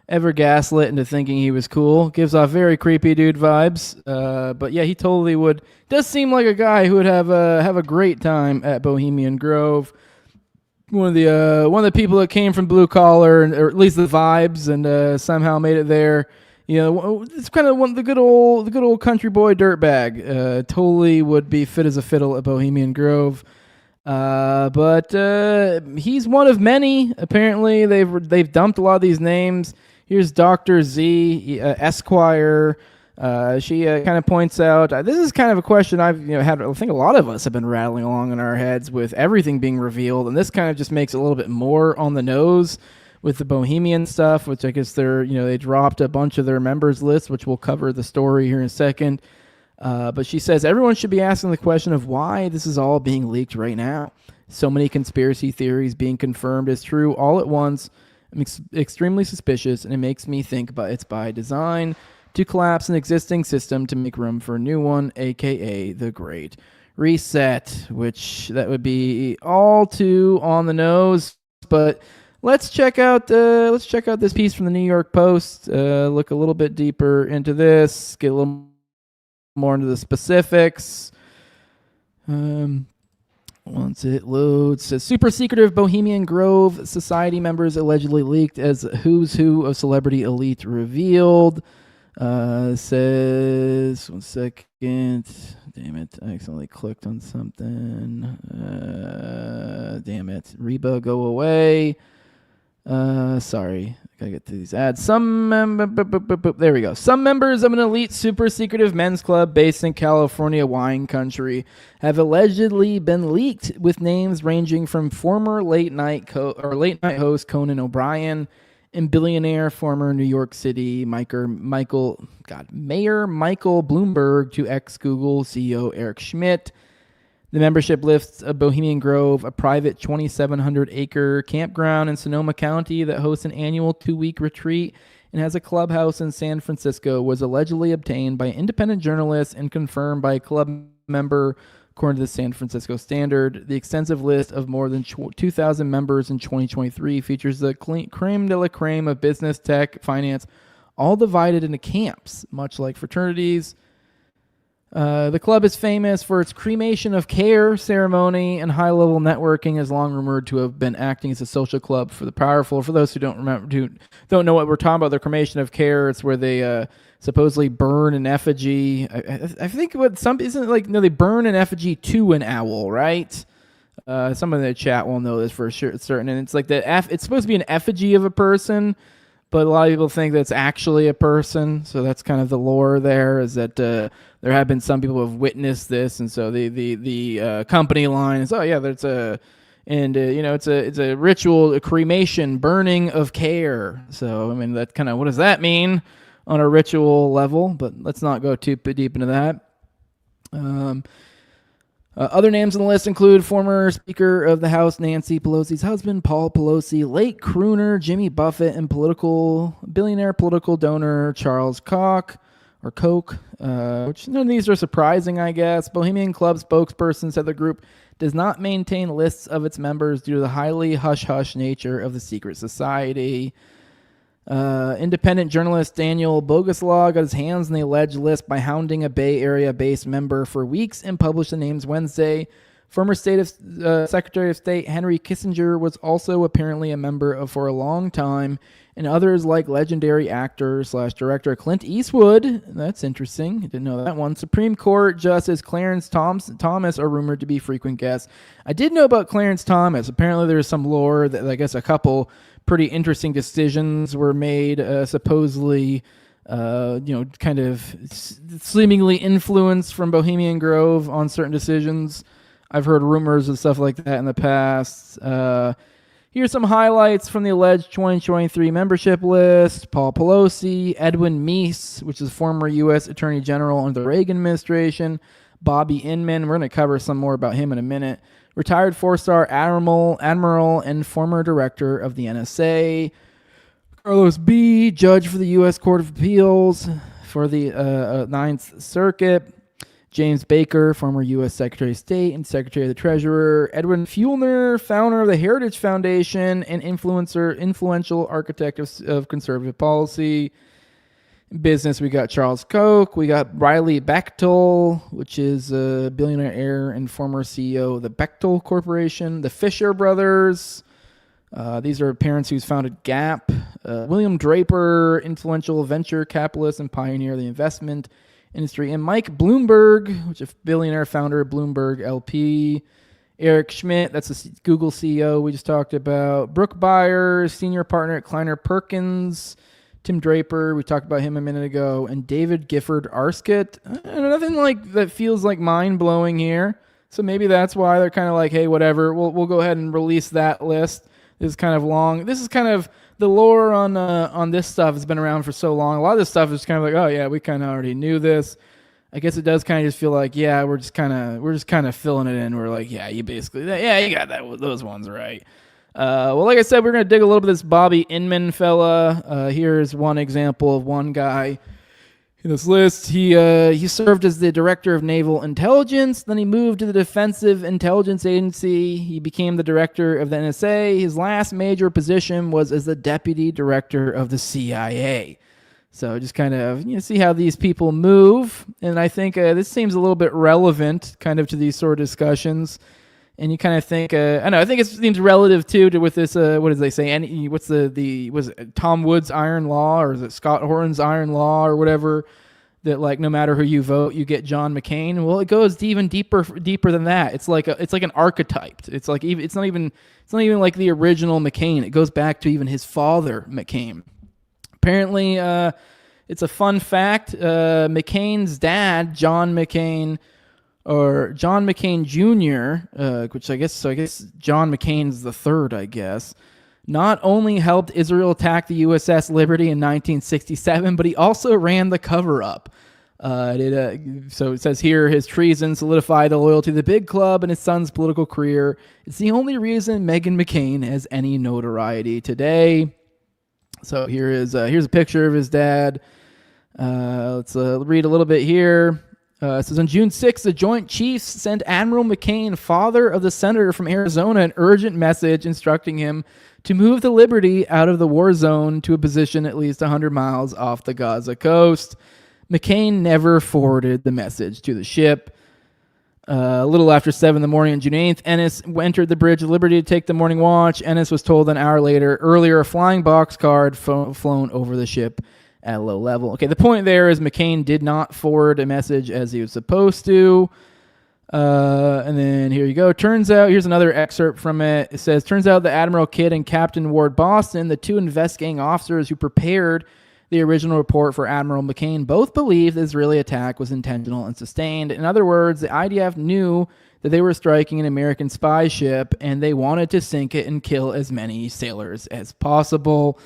ever gaslit into thinking he was cool. Gives off very creepy dude vibes. But yeah, he totally would. Does seem like a guy who would have a great time at Bohemian Grove. One of the people that came from blue collar, or at least the vibes, and somehow made it there. You know, it's kind of the good old country boy dirtbag. Totally would be fit as a fiddle at Bohemian Grove. But he's one of many. Apparently, they've dumped a lot of these names. Here's Dr. Z, Esquire. She kind of points out, this is kind of a question I've had. I think a lot of us have been rattling along in our heads with everything being revealed, and this kind of just makes it a little bit more on the nose with the Bohemian stuff, which I guess they dropped a bunch of their members list, which we'll cover the story here in a second. But she says everyone should be asking the question of why this is all being leaked right now. So many conspiracy theories being confirmed as true all at once. I'm extremely suspicious, and it makes me think it's by design to collapse an existing system to make room for a new one, aka the Great Reset, which that would be all too on the nose. But let's check out this piece from the New York Post. Look a little bit deeper into this. Get a little more into the specifics. Once it loads, says super secretive Bohemian Grove Society members allegedly leaked as who's who of celebrity elite revealed. Says 1 second. Damn it! I accidentally clicked on something. Damn it! Reba, go away. Sorry, I gotta get to these ads. There we go. Some members of an elite super secretive men's club based in California wine country have allegedly been leaked with names ranging from former late night host Conan O'Brien and billionaire former New York City Mayor Michael Bloomberg to ex-Google CEO Eric Schmidt. The membership lists of Bohemian Grove, a private 2,700-acre campground in Sonoma County that hosts an annual 2-week retreat and has a clubhouse in San Francisco, was allegedly obtained by independent journalists and confirmed by a club member, according to the San Francisco Standard. The extensive list of more than 2,000 members in 2023 features the creme de la creme of business, tech, finance, all divided into camps, much like fraternities. The club is famous for its cremation of care ceremony and high-level networking, is long rumored to have been acting as a social club for the powerful. For those who don't know what we're talking about, the cremation of care, it's where they supposedly burn an effigy. I think they burn an effigy to an owl, right? Someone in the chat will know this for certain. And it's like it's supposed to be an effigy of a person, but a lot of people think that's actually a person. So that's kind of the lore there, is that there have been some people who have witnessed this, and so the company line is, it's a ritual, a cremation, burning of care. So I mean, that kind of, what does that mean on a ritual level? But let's not go too deep into that. Other names on the list include former Speaker of the House Nancy Pelosi's husband, Paul Pelosi, late crooner Jimmy Buffett, and billionaire political donor Charles Koch, which none of these are surprising, I guess. Bohemian Club spokesperson said the group does not maintain lists of its members due to the highly hush-hush nature of the secret society. Independent journalist Daniel Boguslaw got his hands on the alleged list by hounding a Bay Area-based member for weeks and published the names Wednesday. Former Secretary of State Henry Kissinger was also apparently a member for a long time, and others like legendary actor/director Clint Eastwood. That's interesting. I didn't know that one. Supreme Court Justice Clarence Thomas are rumored to be frequent guests. I did know about Clarence Thomas. Apparently there's some lore that I guess a couple pretty interesting decisions were made, supposedly, kind of seemingly influenced from Bohemian Grove on certain decisions. I've heard rumors of stuff like that in the past. Here's some highlights from the alleged 2023 membership list. Paul Pelosi, Edwin Meese, which is former U.S. Attorney General under the Reagan administration, Bobby Inman, we're going to cover some more about him in a minute, retired four-star admiral and former director of the NSA, Carlos B., judge for the U.S. Court of Appeals for the Ninth Circuit, James Baker, former U.S. Secretary of State and Secretary of the Treasurer, Edwin Fuellner, founder of the Heritage Foundation and influential architect of conservative policy. In business, we got Charles Koch, we got Riley Bechtel, which is a billionaire heir and former CEO of the Bechtel Corporation, the Fisher brothers. These are parents who's founded Gap. William Draper, influential venture capitalist and pioneer of the investment industry, and Mike Bloomberg, which is a billionaire founder of Bloomberg LP. Eric Schmidt, that's the Google CEO we just talked about. Brooke Byers, senior partner at Kleiner Perkins. Tim Draper, we talked about him a minute ago. And David Gifford Arskett. Nothing like that feels like mind-blowing here. So maybe that's why they're kind of like, hey, whatever, we'll go ahead and release that list. This is kind of long. This is kind of the lore on this stuff has been around for so long. A lot of this stuff is kind of like, oh yeah, we kind of already knew this. I guess it does kind of just feel like, yeah, we're just kind of filling it in. We're like, yeah, you got those ones right. Well, like I said, we're gonna dig a little bit of this Bobby Inman fella. Here's one example of one guy in this list. He served as the director of naval intelligence. Then he moved to the Defensive Intelligence Agency. He became the director of the NSA. His last major position was as the deputy director of the CIA. So just kind of see how these people move. And I think this seems a little bit relevant kind of to these sort of discussions. And you kind of think, I think it seems relative too to with this, what did they say? What's was it Tom Wood's Iron Law, or is it Scott Horton's Iron Law or whatever? That like no matter who you vote, you get John McCain. Well, it goes even deeper than that. It's like an archetype. It's like it's not even like the original McCain. It goes back to even his father McCain. Apparently, it's a fun fact. McCain's dad, John McCain. Or John McCain Jr., which I guess John McCain's the third, I guess, not only helped Israel attack the USS Liberty in 1967, but he also ran the cover-up. So it says here, his treason solidified the loyalty to the big club and his son's political career. It's the only reason Meghan McCain has any notoriety today. So here's a picture of his dad. Let's read a little bit here. It says on June 6th, the Joint Chiefs sent Admiral McCain, father of the senator from Arizona, an urgent message instructing him to move the Liberty out of the war zone to a position at least 100 miles off the Gaza coast. McCain never forwarded the message to the ship. A little after 7 in the morning on June 8th, Ennis entered the Bridge of Liberty to take the morning watch. Ennis was told an hour earlier, a flying boxcar had flown over the ship at low level. Okay, the point there is McCain did not forward a message as he was supposed to. And then here you go. Turns out, here's another excerpt from it. It says, turns out that Admiral Kidd and Captain Ward Boston, the two investigating officers who prepared the original report for Admiral McCain, both believed the Israeli attack was intentional and sustained. In other words, the IDF knew that they were striking an American spy ship, and they wanted to sink it and kill as many sailors as possible.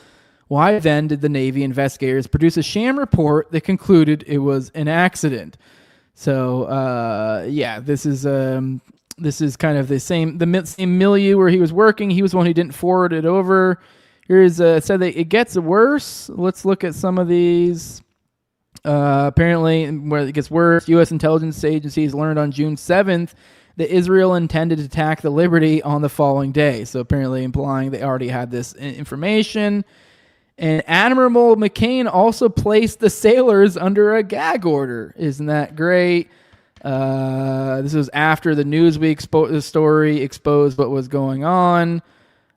Why then did the Navy investigators produce a sham report that concluded it was an accident? So, this is kind of the same milieu where he was working. He was the one who didn't forward it over. Here's said that it gets worse. Let's look at some of these. Apparently, where it gets worse, U.S. intelligence agencies learned on June 7th that Israel intended to attack the Liberty on the following day. So apparently implying they already had this information. And Admiral McCain also placed the sailors under a gag order. Isn't that great? This was after the Newsweek story exposed what was going on.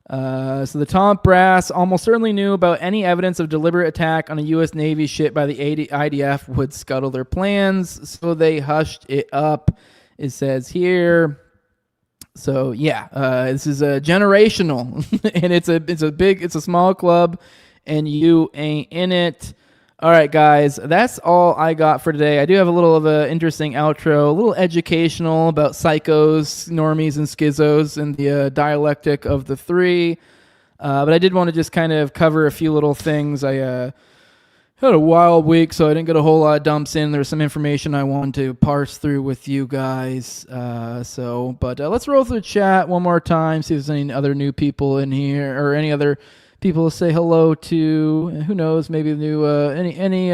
So the top brass almost certainly knew about any evidence of deliberate attack on a U.S. Navy ship by the IDF would scuttle their plans, so they hushed it up. It says here. So this is a generational, and it's a small club. And you ain't in it. All right, guys, that's all I got for today. I do have a little of an interesting outro, a little educational about psychos, normies, and schizos and the dialectic of the three. But I did want to just kind of cover a few little things. I had a wild week, so I didn't get a whole lot of dumps in. There's some information I wanted to parse through with you guys. But let's roll through the chat one more time, see if there's any other new people in here or any other people to say hello to. Who knows? Maybe new maybe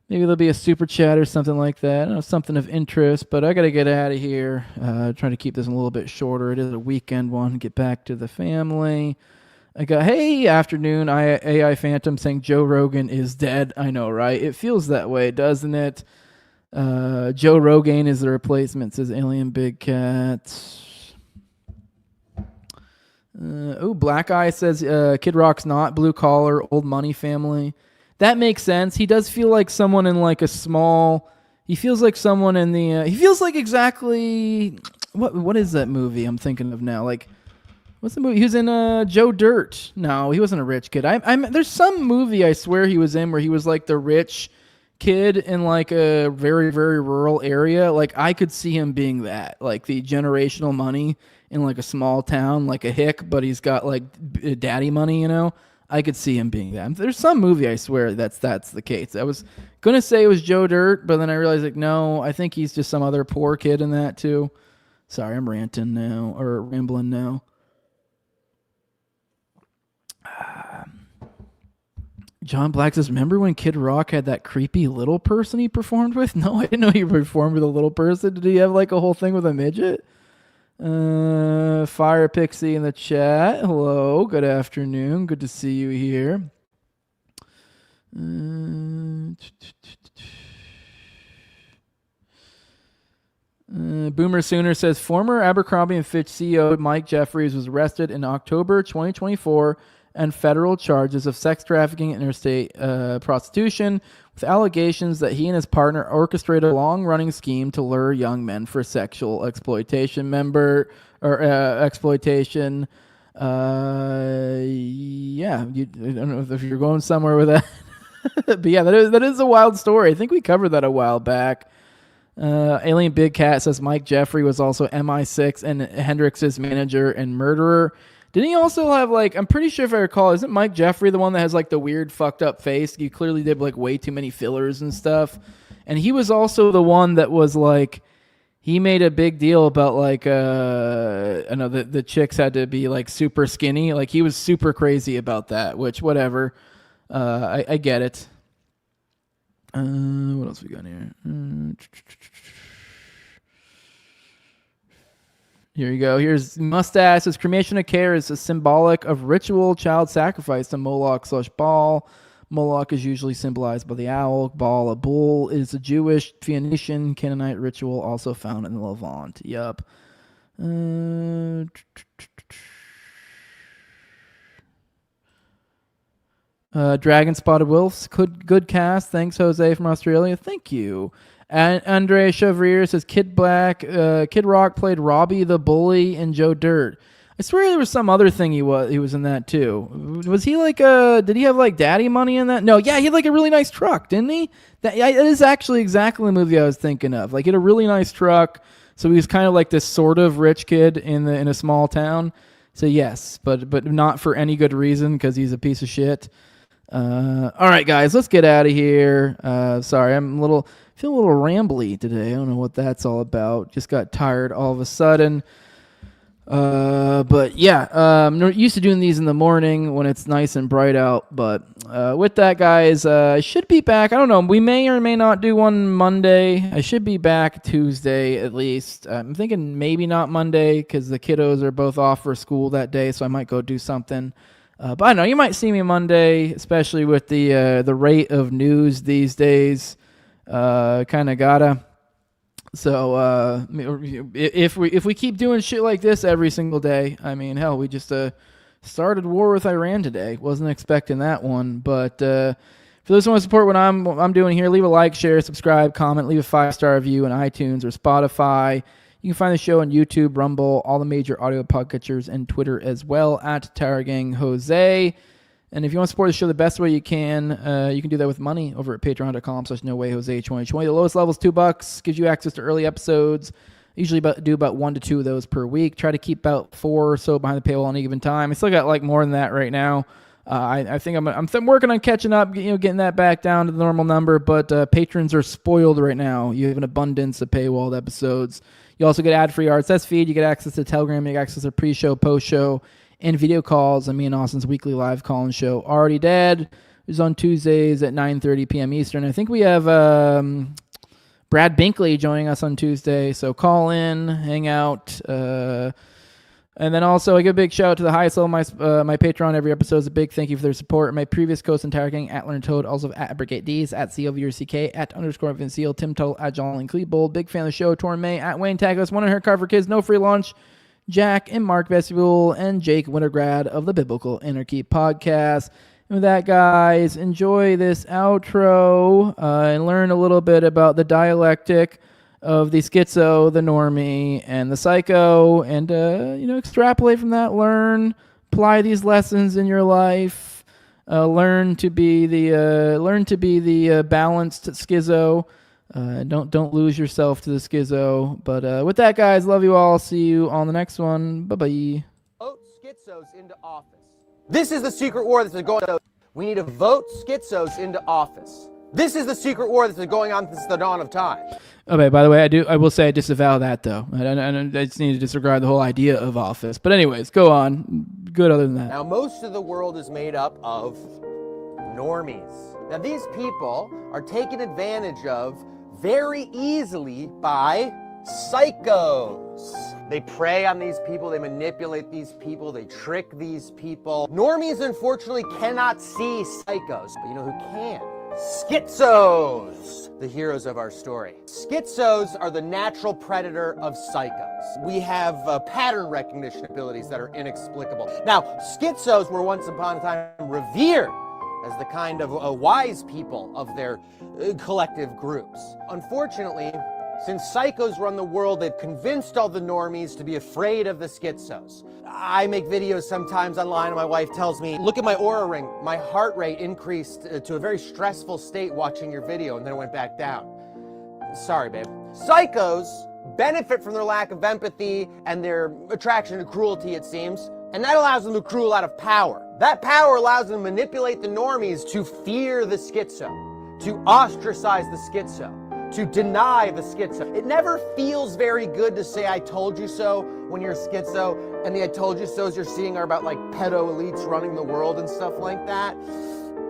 there'll be a super chat or something like that. I don't know, something of interest. But I got to get out of here. Trying to keep this a little bit shorter. It is a weekend one. Get back to the family. I got, hey, afternoon, AI Phantom saying Joe Rogan is dead. I know, right? It feels that way, doesn't it? Joe Rogan is the replacement, says Alien Big Cat. Black Eye says Kid Rock's not blue collar, old money family. That makes sense. He does feel like someone in like a small. He feels like someone in the. He feels like exactly. What is that movie I'm thinking of now? Like, what's the movie? He was in Joe Dirt. No, he wasn't a rich kid. There's some movie I swear he was in where he was like the rich kid in like a very, very rural area. Like I could see him being that, like the generational money in like a small town, like a hick, but he's got like daddy money, you know? I could see him being that. There's some movie I swear that's the case. I was going to say it was Joe Dirt, but then I realized like, no, I think he's just some other poor kid in that too. Sorry, I'm ranting now or rambling now. John Black says, remember when Kid Rock had that creepy little person he performed with? No, I didn't know he performed with a little person. Did he have like a whole thing with a midget? Fire Pixie in the chat. Hello, good afternoon. Good to see you here. Boomer Sooner says, former Abercrombie & Fitch CEO Mike Jeffries was arrested in October 2024 on federal charges of sex trafficking and interstate prostitution, with allegations that he and his partner orchestrated a long-running scheme to lure young men for sexual exploitation. Exploitation. Yeah, I don't know if you're going somewhere with that, but yeah, that is a wild story. I think we covered that a while back. Alien Big Cat says Mike Jeffrey was also MI6 and Hendrix's manager and murderer. Didn't he also have like, I'm pretty sure if I recall, isn't Mike Jeffrey the one that has like the weird fucked up face? You clearly did like way too many fillers and stuff. And he was also the one that was like, he made a big deal about like, I know the chicks had to be like super skinny. Like he was super crazy about that, which whatever. I get it. What else we got here? Here you go. Here's Mustache. Says cremation of care is a symbolic of ritual child sacrifice to Moloch/Baal. Moloch is usually symbolized by the owl. Baal, a bull, is a Jewish, Phoenician, Canaanite ritual also found in the Levant. Yup. Dragon Spotted Wolves. Good cast. Thanks, Jose from Australia. Thank you. And Andre Chevrier says Kid Rock played Robbie the Bully in Joe Dirt. I swear there was some other thing he was in that too. Was he like did he have like daddy money in that? No, yeah, he had like a really nice truck, didn't he? That is actually exactly the movie I was thinking of. Like he had a really nice truck, so he was kind of like this sort of rich kid in a small town. So yes, but not for any good reason because he's a piece of shit. All right, guys, let's get out of here. Sorry, I'm feeling a little rambly today. I don't know what that's all about. Just got tired all of a sudden. But yeah, I'm used to doing these in the morning when it's nice and bright out. But with that, guys, I should be back. I don't know. We may or may not do one Monday. I should be back Tuesday at least. I'm thinking maybe not Monday because the kiddos are both off for school that day, so I might go do something. But I don't know, you might see me Monday, especially with the rate of news these days. Kind of gotta. So if we keep doing shit like this every single day, I mean, hell, we just started war with Iran today. Wasn't expecting that one, but for those who want to support what I'm doing here, leave a like, share, subscribe, comment, leave a 5-star review on iTunes or Spotify. You can find the show on YouTube, Rumble, all the major audio podcatchers, and Twitter as well at TowerGangJose. And if you want to support the show the best way you can do that with money over at patreon.com/NoWayJose2020. The lowest level is $2, gives you access to early episodes. Usually do about 1 to 2 of those per week. Try to keep about 4 or so behind the paywall on any given time. I still got like more than that right now. I think I'm working on catching up, getting that back down to the normal number. But patrons are spoiled right now. You have an abundance of paywalled episodes. You also get ad-free RSS feed. You get access to Telegram. You get access to pre-show, post-show, and video calls. Me and Austin's weekly live call-in show, Already Dead, is on Tuesdays at 9:30 p.m. Eastern. I think we have Brad Binkley joining us on Tuesday. So call in, hang out. And then also, I give a big shout out to the highest level of my Patreon. Every episode is a big thank you for their support. My previous co-host entire gang, at Leonard Toad, also at Brigade D's, at COVRCK, at _Vince Seal, Tim Tuttle, at John Cleebold. Big fan of the show, Torn May, at Wayne Taglis, One in Her Car for Kids, No Free Lunch, Jack and Mark Vestibule, and Jake Wintergrad of the Biblical Anarchy Podcast. And with that, guys, enjoy this outro and learn a little bit about the dialectic of the schizo, the normie, and the psycho, and extrapolate from that. Learn, apply these lessons in your life. Learn to be the balanced schizo. Don't lose yourself to the schizo. But with that, guys, love you all. See you on the next one. Bye bye. Vote schizos into office. This is the secret war that's going on. We need to vote schizos into office. This is the secret war that's been going on since the dawn of time. Okay, by the way, I will say I disavow that, though. I just need to disregard the whole idea of office. But anyways, go on. Good other than that. Now, most of the world is made up of normies. Now, these people are taken advantage of very easily by psychos. They prey on these people, they manipulate these people, they trick these people. Normies, unfortunately, cannot see psychos, but you know who can? Schizos, the heroes of our story. Schizos are the natural predator of psychos. We have pattern recognition abilities that are inexplicable. Now, schizos were once upon a time revered as the kind of wise people of their collective groups. Unfortunately, since psychos run the world, they've convinced all the normies to be afraid of the schizos. I make videos sometimes online and my wife tells me, look at my Oura ring. My heart rate increased to a very stressful state watching your video, and then it went back down. Sorry, babe. Psychos benefit from their lack of empathy and their attraction to cruelty, it seems, and that allows them to accrue a lot of power. That power allows them to manipulate the normies to fear the schizo, to ostracize the schizo, to deny the schizo. It never feels very good to say, I told you so, when you're a schizo, and the I told you so's you're seeing are about like pedo elites running the world and stuff like that.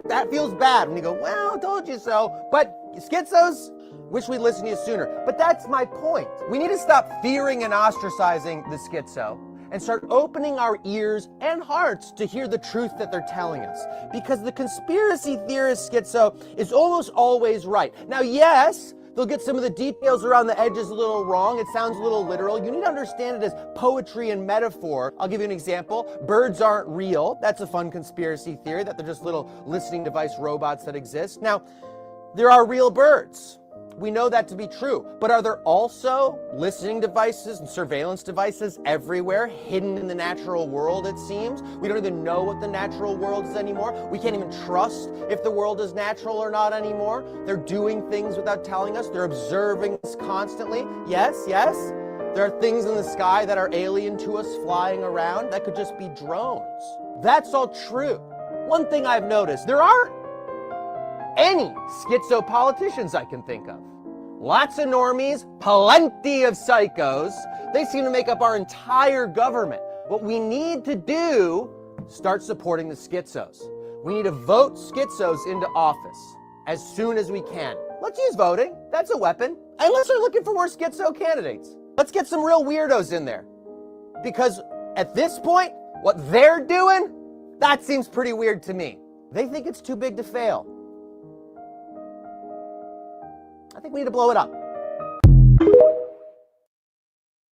That feels bad when you go, well, I told you so. But schizos, wish we'd listened to you sooner. But that's my point. We need to stop fearing and ostracizing the schizo and start opening our ears and hearts to hear the truth that they're telling us. Because the conspiracy theorist schizo is almost always right. Now, yes, they'll get some of the details around the edges a little wrong. It sounds a little literal. You need to understand it as poetry and metaphor. I'll give you an example. Birds aren't real. That's a fun conspiracy theory, that they're just little listening device robots that exist. Now, there are real birds. We know that to be true. But are there also listening devices and surveillance devices everywhere, hidden in the natural world, it seems? We don't even know what the natural world is anymore. We can't even trust if the world is natural or not anymore. They're doing things without telling us. They're observing us constantly. Yes, yes. There are things in the sky that are alien to us flying around. That could just be drones. That's all true. One thing I've noticed, there aren't any schizo politicians I can think of. Lots of normies, plenty of psychos. They seem to make up our entire government. What we need to do, start supporting the schizos. We need to vote schizos into office as soon as we can. Let's use voting. That's a weapon. And let's start looking for more schizo candidates. Let's get some real weirdos in there. Because at this point, what they're doing, that seems pretty weird to me. They think it's too big to fail. I think we need to blow it up.